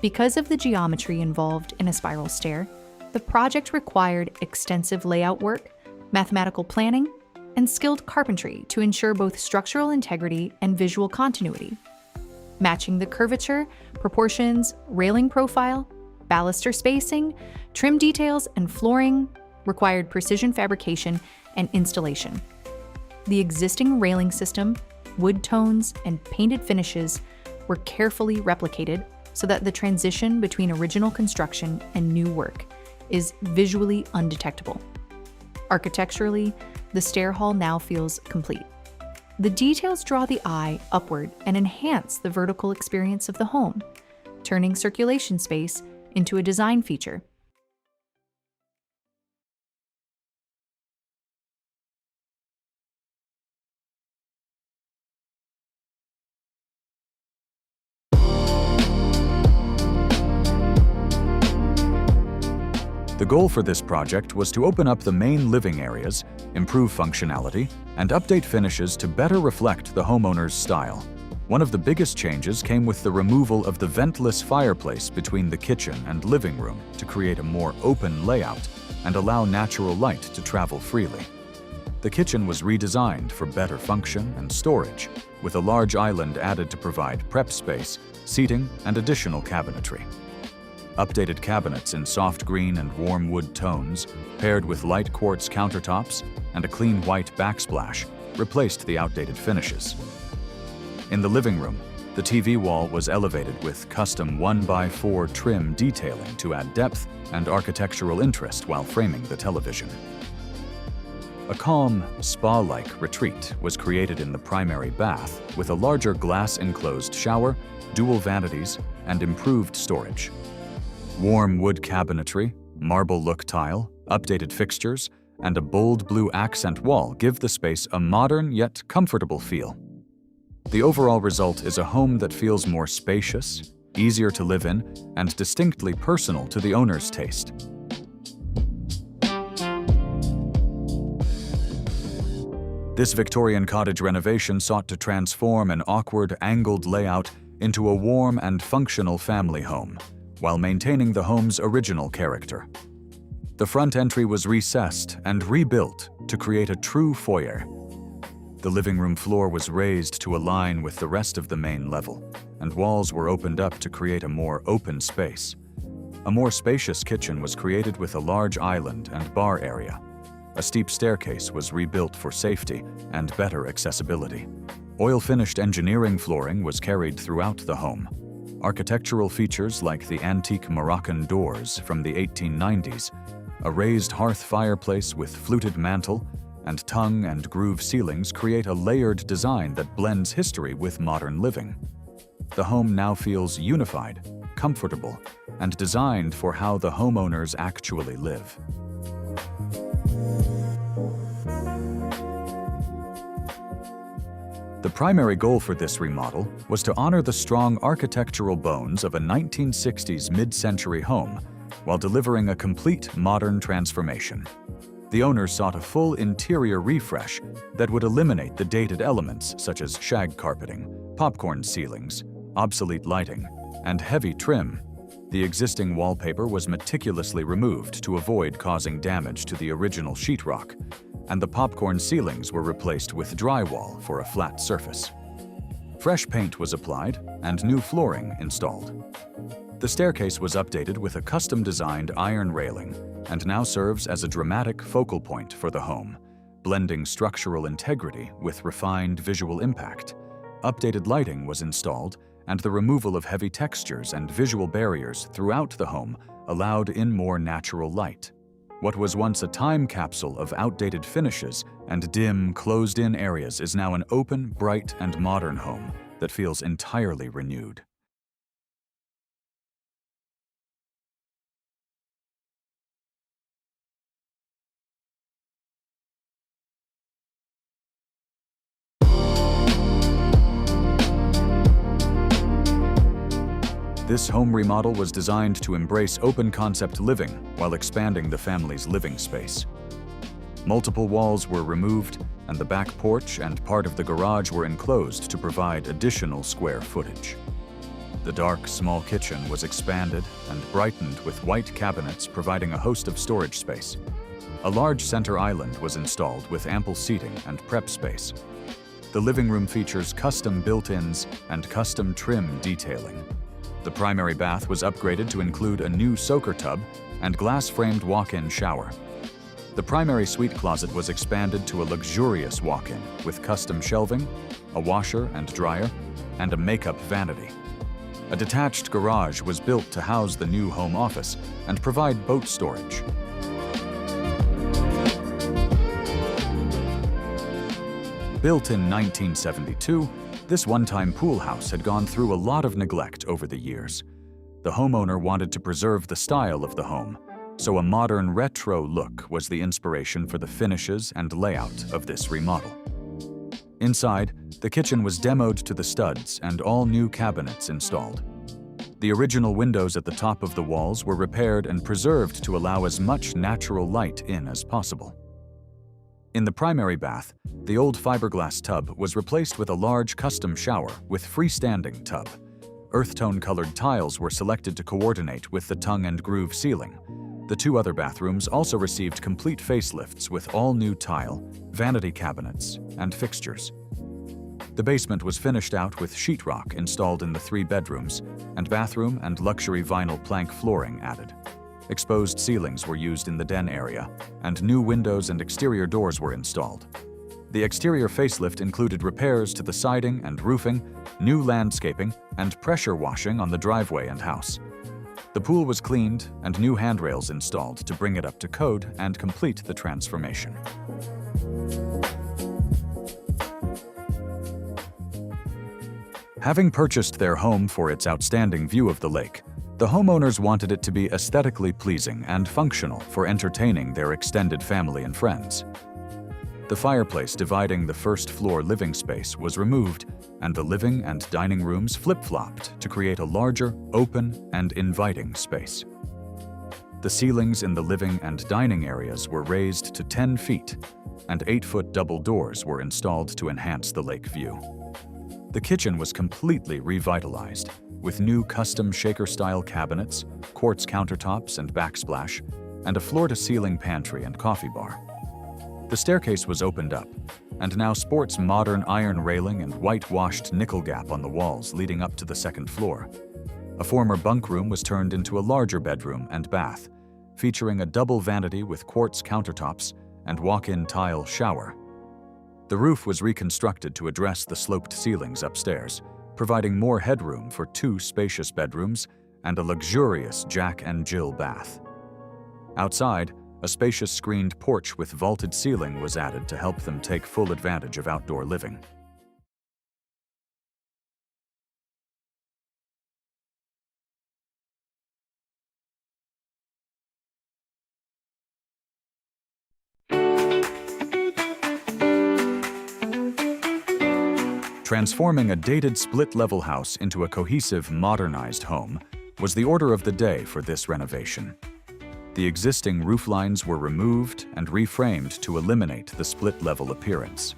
[SPEAKER 1] Because of the geometry involved in a spiral stair, the project required extensive layout work, mathematical planning, and skilled carpentry to ensure both structural integrity and visual continuity. Matching the curvature, proportions, railing profile, baluster spacing, trim details, and flooring required precision fabrication and installation. The existing railing system, wood tones, and painted finishes were carefully replicated so that the transition between original construction and new work is visually undetectable. Architecturally, the stair hall now feels complete. The details draw the eye upward and enhance the vertical experience of the home, turning circulation space into a design feature.
[SPEAKER 2] The goal for this project was to open up the main living areas, improve functionality, and update finishes to better reflect the homeowner's style. One of the biggest changes came with the removal of the ventless fireplace between the kitchen and living room to create a more open layout and allow natural light to travel freely. The kitchen was redesigned for better function and storage, with a large island added to provide prep space, seating, and additional cabinetry. Updated cabinets in soft green and warm wood tones, paired with light quartz countertops and a clean white backsplash, replaced the outdated finishes. In the living room, the TV wall was elevated with custom 1x4 trim detailing to add depth and architectural interest while framing the television. A calm, spa-like retreat was created in the primary bath with a larger glass-enclosed shower, dual vanities, and improved storage. Warm wood cabinetry, marble look tile, updated fixtures, and a bold blue accent wall give the space a modern yet comfortable feel. The overall result is a home that feels more spacious, easier to live in, and distinctly personal to the owner's taste. This Victorian cottage renovation sought to transform an awkward, angled layout into a warm and functional family home, while maintaining the home's original character. The front entry was recessed and rebuilt to create a true foyer. The living room floor was raised to align with the rest of the main level, and walls were opened up to create a more open space. A more spacious kitchen was created with a large island and bar area. A steep staircase was rebuilt for safety and better accessibility. Oil-finished engineering flooring was carried throughout the home. Architectural features like the antique Moroccan doors from the 1890s, a raised hearth fireplace with fluted mantel, and tongue and groove ceilings create a layered design that blends history with modern living. The home now feels unified, comfortable, and designed for how the homeowners actually live. The primary goal for this remodel was to honor the strong architectural bones of a 1960s mid-century home while delivering a complete modern transformation. The owners sought a full interior refresh that would eliminate the dated elements such as shag carpeting, popcorn ceilings, obsolete lighting, and heavy trim. The existing wallpaper was meticulously removed to avoid causing damage to the original sheetrock, and the popcorn ceilings were replaced with drywall for a flat surface. Fresh paint was applied and new flooring installed. The staircase was updated with a custom-designed iron railing and now serves as a dramatic focal point for the home, blending structural integrity with refined visual impact. Updated lighting was installed, and the removal of heavy textures and visual barriers throughout the home allowed in more natural light. What was once a time capsule of outdated finishes and dim, closed-in areas is now an open, bright, and modern home that feels entirely renewed. This home remodel was designed to embrace open-concept living while expanding the family's living space. Multiple walls were removed, and the back porch and part of the garage were enclosed to provide additional square footage. The dark, small kitchen was expanded and brightened with white cabinets providing a host of storage space. A large center island was installed with ample seating and prep space. The living room features custom built-ins and custom trim detailing. The primary bath was upgraded to include a new soaker tub and glass-framed walk-in shower. The primary suite closet was expanded to a luxurious walk-in with custom shelving, a washer and dryer, and a makeup vanity. A detached garage was built to house the new home office and provide boat storage. Built in 1972, this one-time pool house had gone through a lot of neglect over the years. The homeowner wanted to preserve the style of the home, so a modern retro look was the inspiration for the finishes and layout of this remodel. Inside, the kitchen was demoed to the studs and all new cabinets installed. The original windows at the top of the walls were repaired and preserved to allow as much natural light in as possible. In the primary bath, the old fiberglass tub was replaced with a large custom shower with freestanding tub. Earth-tone-colored tiles were selected to coordinate with the tongue and groove ceiling. The two other bathrooms also received complete facelifts with all new tile, vanity cabinets, and fixtures. The basement was finished out with sheetrock installed in the 3 bedrooms, and bathroom and luxury vinyl plank flooring added. Exposed ceilings were used in the den area, and new windows and exterior doors were installed. The exterior facelift included repairs to the siding and roofing, new landscaping, and pressure washing on the driveway and house. The pool was cleaned and new handrails installed to bring it up to code and complete the transformation. Having purchased their home for its outstanding view of the lake, the homeowners wanted it to be aesthetically pleasing and functional for entertaining their extended family and friends. The fireplace dividing the first-floor living space was removed, and the living and dining rooms flip-flopped to create a larger, open, and inviting space. The ceilings in the living and dining areas were raised to 10 feet, and 8-foot double doors were installed to enhance the lake view. The kitchen was completely revitalized, with new custom shaker-style cabinets, quartz countertops and backsplash, and a floor-to-ceiling pantry and coffee bar. The staircase was opened up, and now sports modern iron railing and whitewashed nickel gap on the walls leading up to the second floor. A former bunk room was turned into a larger bedroom and bath, featuring a double vanity with quartz countertops and walk-in tile shower. The roof was reconstructed to address the sloped ceilings upstairs, providing more headroom for 2 spacious bedrooms and a luxurious Jack and Jill bath. Outside, a spacious screened porch with vaulted ceiling was added to help them take full advantage of outdoor living. Transforming a dated split-level house into a cohesive, modernized home was the order of the day for this renovation. The existing roof lines were removed and reframed to eliminate the split-level appearance.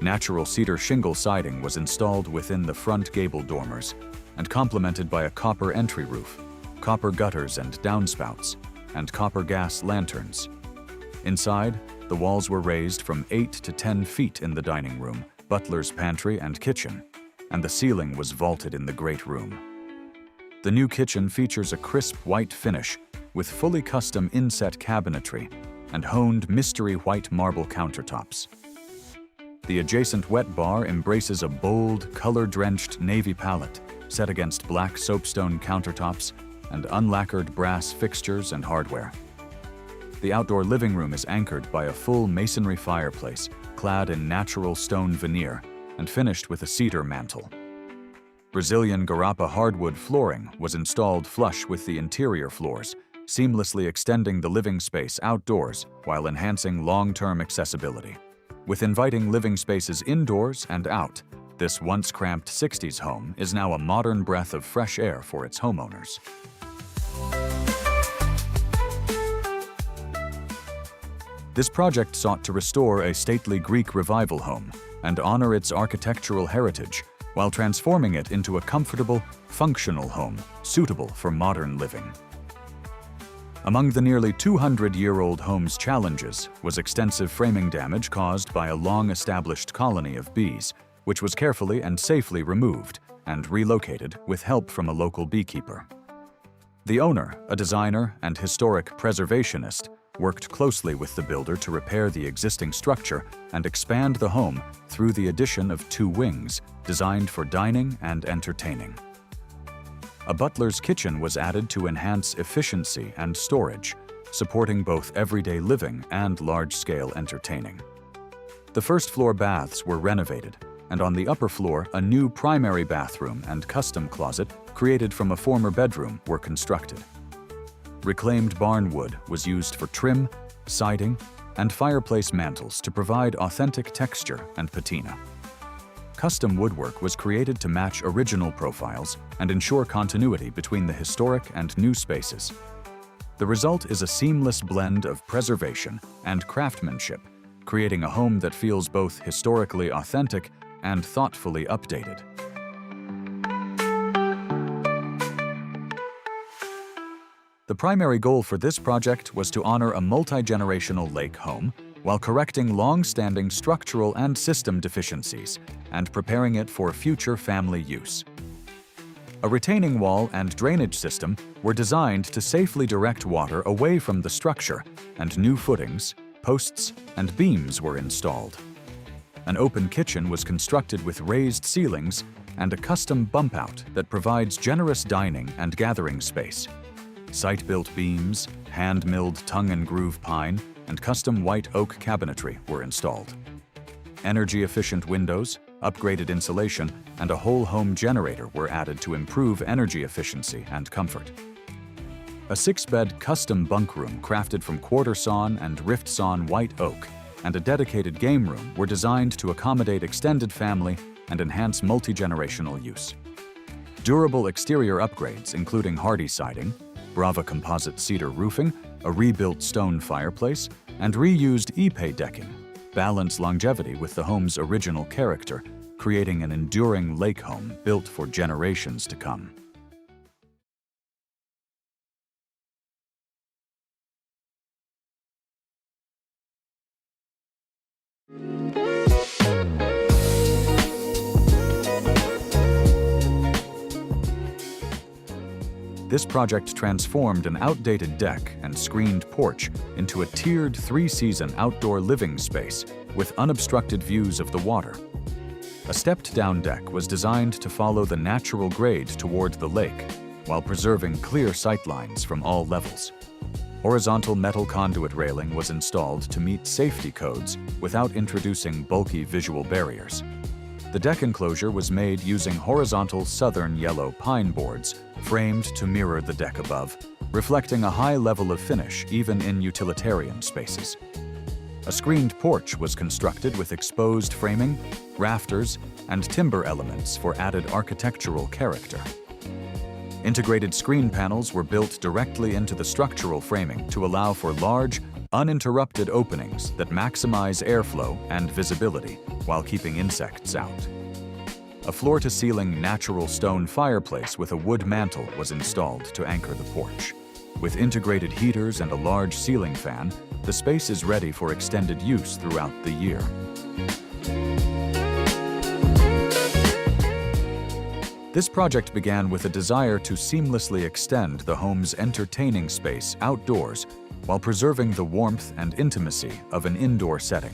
[SPEAKER 2] Natural cedar shingle siding was installed within the front gable dormers and complemented by a copper entry roof, copper gutters and downspouts, and copper gas lanterns. Inside, the walls were raised from 8 to 10 feet in the dining room, butler's pantry and kitchen, and the ceiling was vaulted in the great room. The new kitchen features a crisp white finish with fully custom inset cabinetry and honed mystery white marble countertops. The adjacent wet bar embraces a bold, color-drenched navy palette set against black soapstone countertops and unlacquered brass fixtures and hardware. The outdoor living room is anchored by a full masonry fireplace clad in natural stone veneer and finished with a cedar mantel. Brazilian Garapa hardwood flooring was installed flush with the interior floors, seamlessly extending the living space outdoors while enhancing long-term accessibility. With inviting living spaces indoors and out, this once cramped 60s home is now a modern breath of fresh air for its homeowners. This project sought to restore a stately Greek revival home and honor its architectural heritage while transforming it into a comfortable, functional home suitable for modern living. Among the nearly 200-year-old home's challenges was extensive framing damage caused by a long-established colony of bees, which was carefully and safely removed and relocated with help from a local beekeeper. The owner, a designer and historic preservationist, worked closely with the builder to repair the existing structure and expand the home through the addition of 2 wings designed for dining and entertaining. A butler's kitchen was added to enhance efficiency and storage, supporting both everyday living and large-scale entertaining. The first-floor baths were renovated, and on the upper floor, a new primary bathroom and custom closet created from a former bedroom were constructed. Reclaimed barn wood was used for trim, siding, and fireplace mantels to provide authentic texture and patina. Custom woodwork was created to match original profiles and ensure continuity between the historic and new spaces. The result is a seamless blend of preservation and craftsmanship, creating a home that feels both historically authentic and thoughtfully updated. The primary goal for this project was to honor a multi-generational lake home while correcting long-standing structural and system deficiencies and preparing it for future family use. A retaining wall and drainage system were designed to safely direct water away from the structure, and new footings, posts, and beams were installed. An open kitchen was constructed with raised ceilings and a custom bump-out that provides generous dining and gathering space. Site-built beams, hand-milled tongue-and-groove pine, and custom white oak cabinetry were installed. Energy-efficient windows, upgraded insulation, and a whole home generator were added to improve energy efficiency and comfort. A 6-bed custom bunk room crafted from quarter-sawn and rift-sawn white oak and a dedicated game room were designed to accommodate extended family and enhance multi-generational use. Durable exterior upgrades including hardy siding, Brava composite cedar roofing, a rebuilt stone fireplace, and reused Ipe decking balance longevity with the home's original character, creating an enduring lake home built for generations to come. This project transformed an outdated deck and screened porch into a tiered three-season outdoor living space with unobstructed views of the water. A stepped-down deck was designed to follow the natural grade toward the lake, while preserving clear sightlines from all levels. Horizontal metal conduit railing was installed to meet safety codes without introducing bulky visual barriers. The deck enclosure was made using horizontal southern yellow pine boards framed to mirror the deck above, reflecting a high level of finish even in utilitarian spaces. A screened porch was constructed with exposed framing, rafters, and timber elements for added architectural character. Integrated screen panels were built directly into the structural framing to allow for large, uninterrupted openings that maximize airflow and visibility while keeping insects out. A floor-to-ceiling natural stone fireplace with a wood mantel was installed to anchor the porch. With integrated heaters and a large ceiling fan, the space is ready for extended use throughout the year. This project began with a desire to seamlessly extend the home's entertaining space outdoors while preserving the warmth and intimacy of an indoor setting.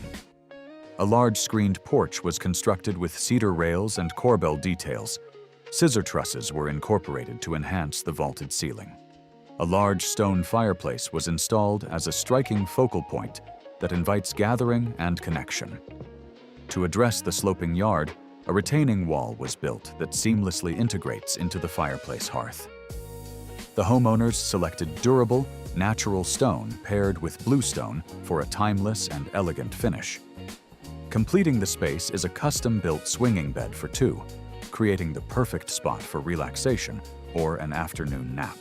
[SPEAKER 2] A large screened porch was constructed with cedar rails and corbel details. Scissor trusses were incorporated to enhance the vaulted ceiling. A large stone fireplace was installed as a striking focal point that invites gathering and connection. To address the sloping yard, a retaining wall was built that seamlessly integrates into the fireplace hearth. The homeowners selected durable, natural stone paired with bluestone for a timeless and elegant finish. Completing the space is a custom-built swinging bed for two, creating the perfect spot for relaxation or an afternoon nap.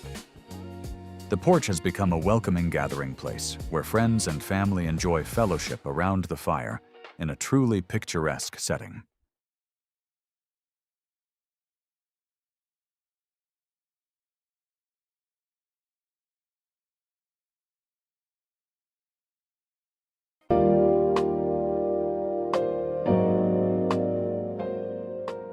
[SPEAKER 2] The porch has become a welcoming gathering place where friends and family enjoy fellowship around the fire in a truly picturesque setting.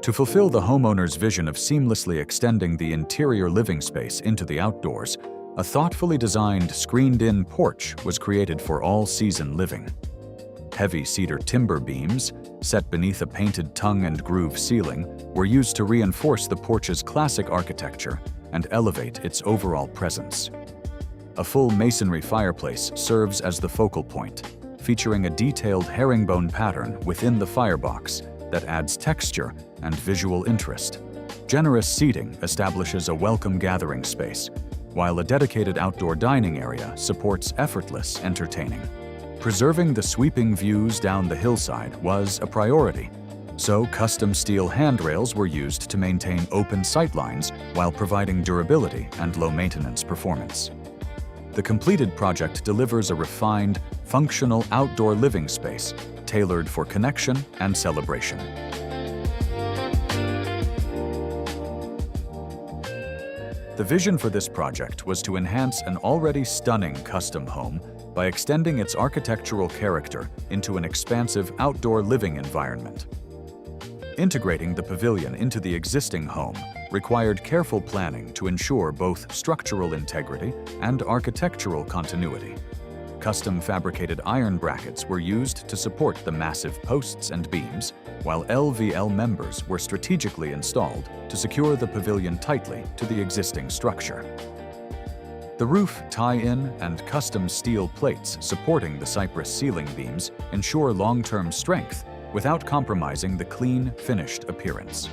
[SPEAKER 2] To fulfill the homeowner's vision of seamlessly extending the interior living space into the outdoors, a thoughtfully designed screened-in porch was created for all-season living. Heavy cedar timber beams, set beneath a painted tongue-and-groove ceiling, were used to reinforce the porch's classic architecture and elevate its overall presence. A full masonry fireplace serves as the focal point, featuring a detailed herringbone pattern within the firebox that adds texture and visual interest. Generous seating establishes a welcome gathering space, while a dedicated outdoor dining area supports effortless entertaining. Preserving the sweeping views down the hillside was a priority, so custom steel handrails were used to maintain open sightlines while providing durability and low-maintenance performance. The completed project delivers a refined, functional outdoor living space tailored for connection and celebration. The vision for this project was to enhance an already stunning custom home by extending its architectural character into an expansive outdoor living environment. Integrating the pavilion into the existing home required careful planning to ensure both structural integrity and architectural continuity. Custom fabricated iron brackets were used to support the massive posts and beams, while LVL members were strategically installed to secure the pavilion tightly to the existing structure. The roof tie-in and custom steel plates supporting the cypress ceiling beams ensure long-term strength without compromising the clean, finished appearance.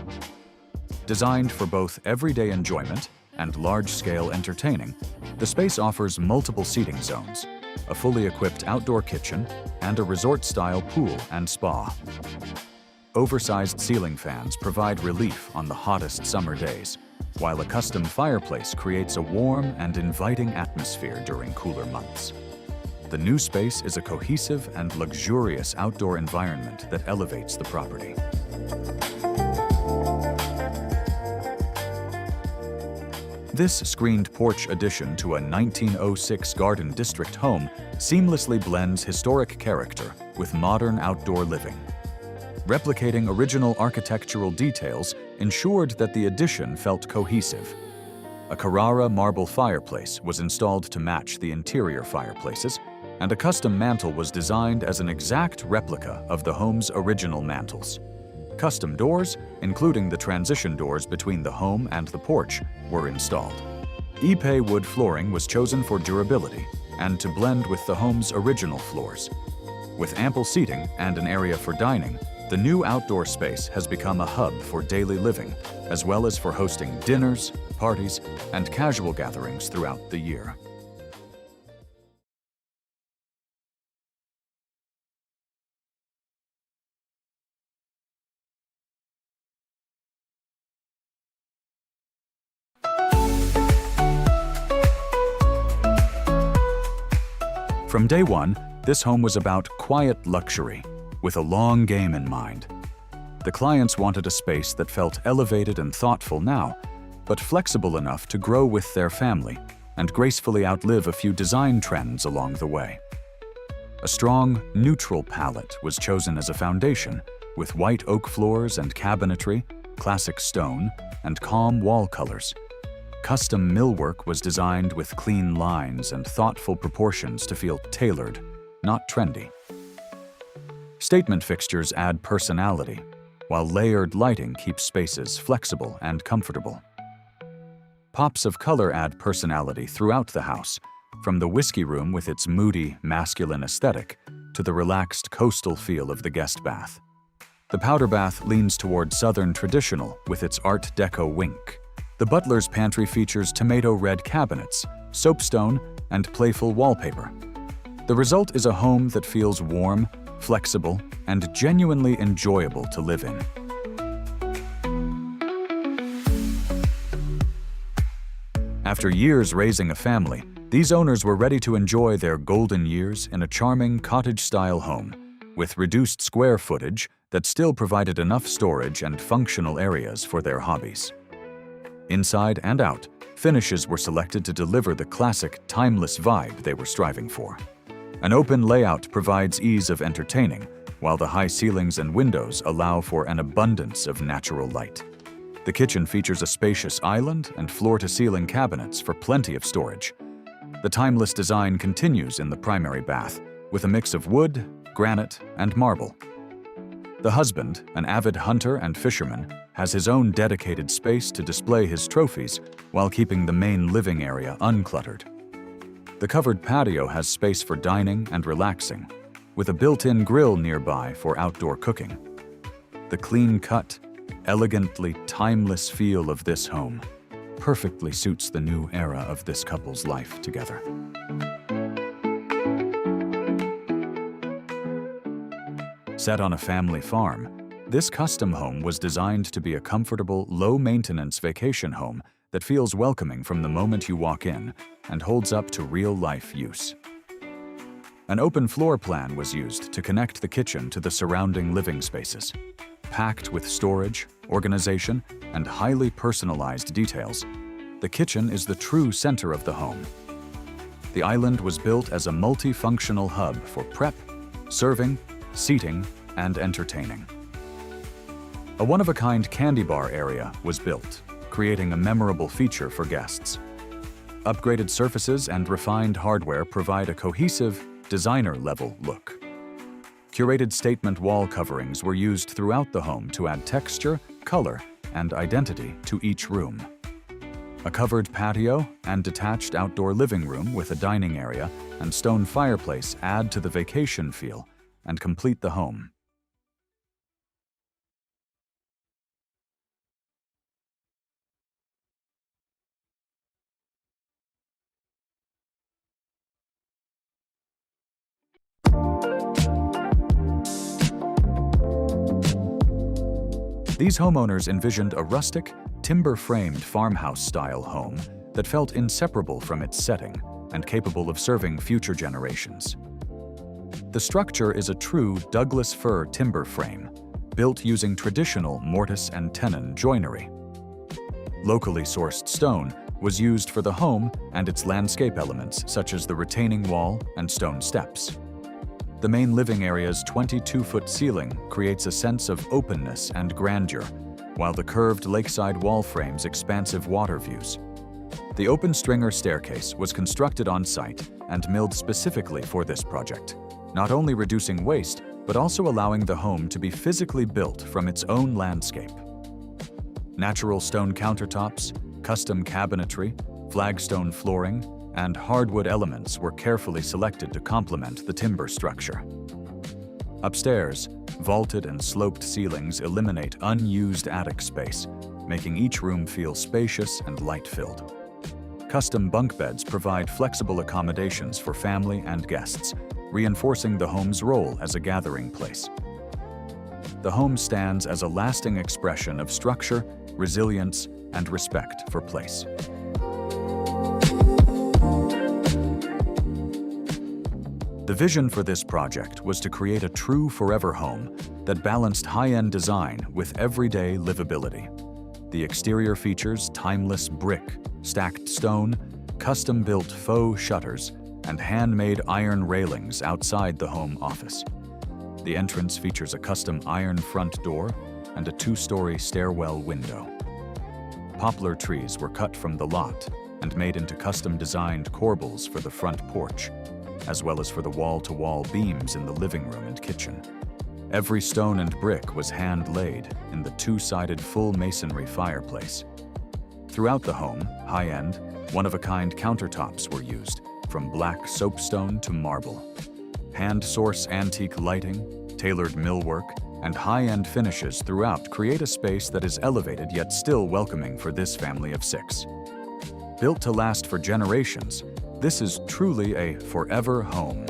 [SPEAKER 2] Designed for both everyday enjoyment and large-scale entertaining, the space offers multiple seating zones, a fully equipped outdoor kitchen, and a resort-style pool and spa. Oversized ceiling fans provide relief on the hottest summer days, while a custom fireplace creates a warm and inviting atmosphere during cooler months. The new space is a cohesive and luxurious outdoor environment that elevates the property. This screened porch addition to a 1906 Garden District home seamlessly blends historic character with modern outdoor living. Replicating original architectural details ensured that the addition felt cohesive. A Carrara marble fireplace was installed to match the interior fireplaces, and a custom mantel was designed as an exact replica of the home's original mantels. Custom doors, including the transition doors between the home and the porch, were installed. Ipe wood flooring was chosen for durability and to blend with the home's original floors. With ample seating and an area for dining, the new outdoor space has become a hub for daily living, as well as for hosting dinners, parties, and casual gatherings throughout the year. From day one, this home was about quiet luxury, with a long game in mind. The clients wanted a space that felt elevated and thoughtful now, but flexible enough to grow with their family and gracefully outlive a few design trends along the way. A strong, neutral palette was chosen as a foundation, with white oak floors and cabinetry, classic stone, and calm wall colors. Custom millwork was designed with clean lines and thoughtful proportions to feel tailored, not trendy. Statement fixtures add personality, while layered lighting keeps spaces flexible and comfortable. Pops of color add personality throughout the house, from the whiskey room with its moody, masculine aesthetic to the relaxed coastal feel of the guest bath. The powder bath leans toward Southern traditional with its Art Deco wink. The butler's pantry features tomato red cabinets, soapstone, and playful wallpaper. The result is a home that feels warm, flexible, and genuinely enjoyable to live in. After years raising a family, these owners were ready to enjoy their golden years in a charming cottage-style home, with reduced square footage that still provided enough storage and functional areas for their hobbies. Inside and out, finishes were selected to deliver the classic, timeless vibe they were striving for. An open layout provides ease of entertaining, while the high ceilings and windows allow for an abundance of natural light. The kitchen features a spacious island and floor-to-ceiling cabinets for plenty of storage. The timeless design continues in the primary bath, with a mix of wood, granite, and marble. The husband, an avid hunter and fisherman, has his own dedicated space to display his trophies while keeping the main living area uncluttered. The covered patio has space for dining and relaxing, with a built-in grill nearby for outdoor cooking. The clean-cut, elegantly timeless feel of this home perfectly suits the new era of this couple's life together. Set on a family farm, this custom home was designed to be a comfortable, low-maintenance vacation home that feels welcoming from the moment you walk in and holds up to real-life use. An open floor plan was used to connect the kitchen to the surrounding living spaces. Packed with storage, organization, and highly personalized details, the kitchen is the true center of the home. The island was built as a multifunctional hub for prep, serving, seating, and entertaining. A one-of-a-kind candy bar area was built, creating a memorable feature for guests. Upgraded surfaces and refined hardware provide a cohesive, designer-level look. Curated statement wall coverings were used throughout the home to add texture, color, and identity to each room. A covered patio and detached outdoor living room with a dining area and stone fireplace add to the vacation feel and complete the home. These homeowners envisioned a rustic, timber-framed farmhouse-style home that felt inseparable from its setting and capable of serving future generations. The structure is a true Douglas fir timber frame, built using traditional mortise and tenon joinery. Locally sourced stone was used for the home and its landscape elements, such as the retaining wall and stone steps. The main living area's 22-foot ceiling creates a sense of openness and grandeur, while the curved lakeside wall frames expansive water views. The open stringer staircase was constructed on site and milled specifically for this project, not only reducing waste, but also allowing the home to be physically built from its own landscape. Natural stone countertops, custom cabinetry, flagstone flooring, and hardwood elements were carefully selected to complement the timber structure. Upstairs, vaulted and sloped ceilings eliminate unused attic space, making each room feel spacious and light-filled. Custom bunk beds provide flexible accommodations for family and guests, reinforcing the home's role as a gathering place. The home stands as a lasting expression of structure, resilience, and respect for place. The vision for this project was to create a true forever home that balanced high-end design with everyday livability. The exterior features timeless brick, stacked stone, custom-built faux shutters, and handmade iron railings outside the home office. The entrance features a custom iron front door and a 2-story stairwell window. Poplar trees were cut from the lot and made into custom-designed corbels for the front porch, as well as for the wall-to-wall beams in the living room and kitchen. Every stone and brick was hand-laid in the 2-sided full masonry fireplace. Throughout the home, high-end, one-of-a-kind countertops were used, from black soapstone to marble. Hand-source antique lighting, tailored millwork, and high-end finishes throughout create a space that is elevated yet still welcoming for this family of 6. Built to last for generations, this is truly a forever home.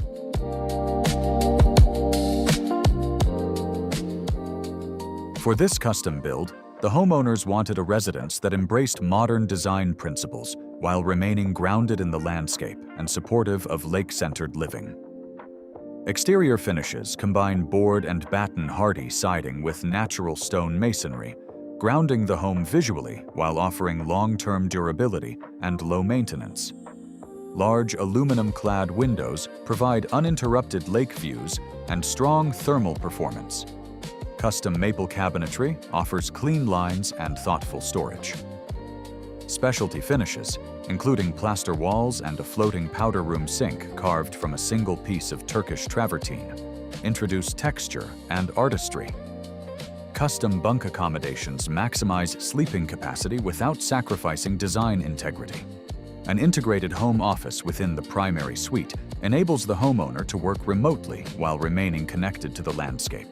[SPEAKER 2] For this custom build, the homeowners wanted a residence that embraced modern design principles while remaining grounded in the landscape and supportive of lake-centered living. Exterior finishes combine board and batten hardy siding with natural stone masonry, grounding the home visually while offering long-term durability and low maintenance. Large aluminum-clad windows provide uninterrupted lake views and strong thermal performance. Custom maple cabinetry offers clean lines and thoughtful storage. Specialty finishes, including plaster walls and a floating powder room sink carved from a single piece of Turkish travertine, introduce texture and artistry. Custom bunk accommodations maximize sleeping capacity without sacrificing design integrity. An integrated home office within the primary suite enables the homeowner to work remotely while remaining connected to the landscape.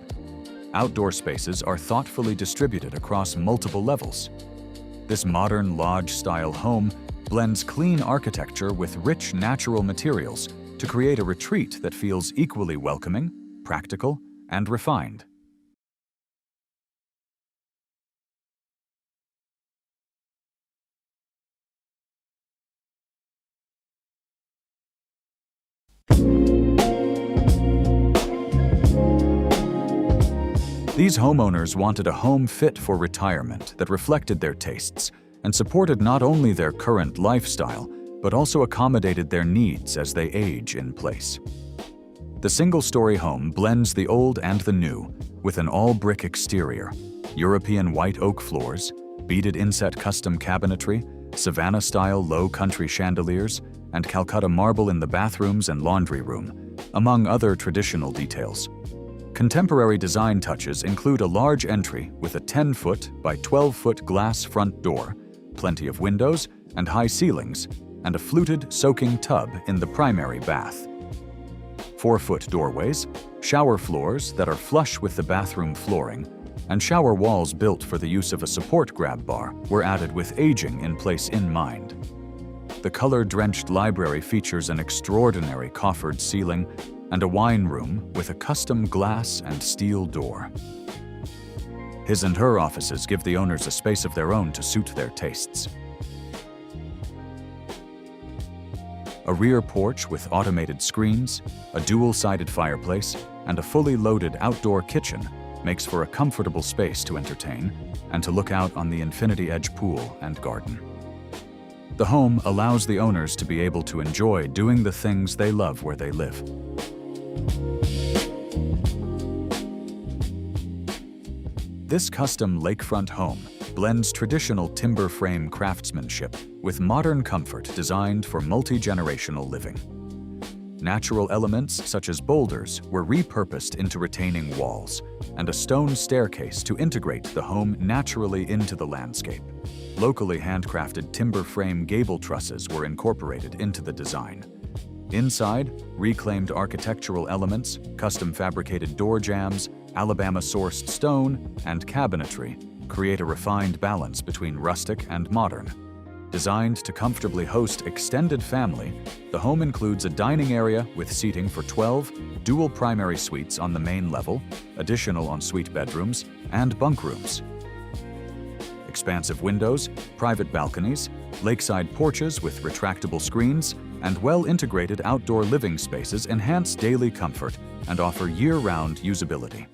[SPEAKER 2] Outdoor spaces are thoughtfully distributed across multiple levels. This modern lodge-style home blends clean architecture with rich natural materials to create a retreat that feels equally welcoming, practical, and refined. These homeowners wanted a home fit for retirement that reflected their tastes and supported not only their current lifestyle, but also accommodated their needs as they age in place. The single-story home blends the old and the new with an all-brick exterior, European white oak floors, beaded inset custom cabinetry, Savannah-style low-country chandeliers, and Calcutta marble in the bathrooms and laundry room, among other traditional details. Contemporary design touches include a large entry with a 10-foot by 12-foot glass front door, plenty of windows and high ceilings, and a fluted soaking tub in the primary bath. 4-foot doorways, shower floors that are flush with the bathroom flooring, and shower walls built for the use of a support grab bar were added with aging in place in mind. The color-drenched library features an extraordinary coffered ceiling and a wine room with a custom glass and steel door. His and her offices give the owners a space of their own to suit their tastes. A rear porch with automated screens, a dual-sided fireplace, and a fully loaded outdoor kitchen makes for a comfortable space to entertain and to look out on the infinity edge pool and garden. The home allows the owners to be able to enjoy doing the things they love where they live. This custom lakefront home blends traditional timber frame craftsmanship with modern comfort designed for multi-generational living. Natural elements such as boulders were repurposed into retaining walls and a stone staircase to integrate the home naturally into the landscape. Locally handcrafted timber frame gable trusses were incorporated into the design. Inside, reclaimed architectural elements, custom fabricated door jambs, Alabama-sourced stone, and cabinetry create a refined balance between rustic and modern. Designed to comfortably host extended family, the home includes a dining area with seating for 12 dual primary suites on the main level, additional ensuite bedrooms, and bunk rooms. Expansive windows, private balconies, lakeside porches with retractable screens, and well-integrated outdoor living spaces enhance daily comfort and offer year-round usability.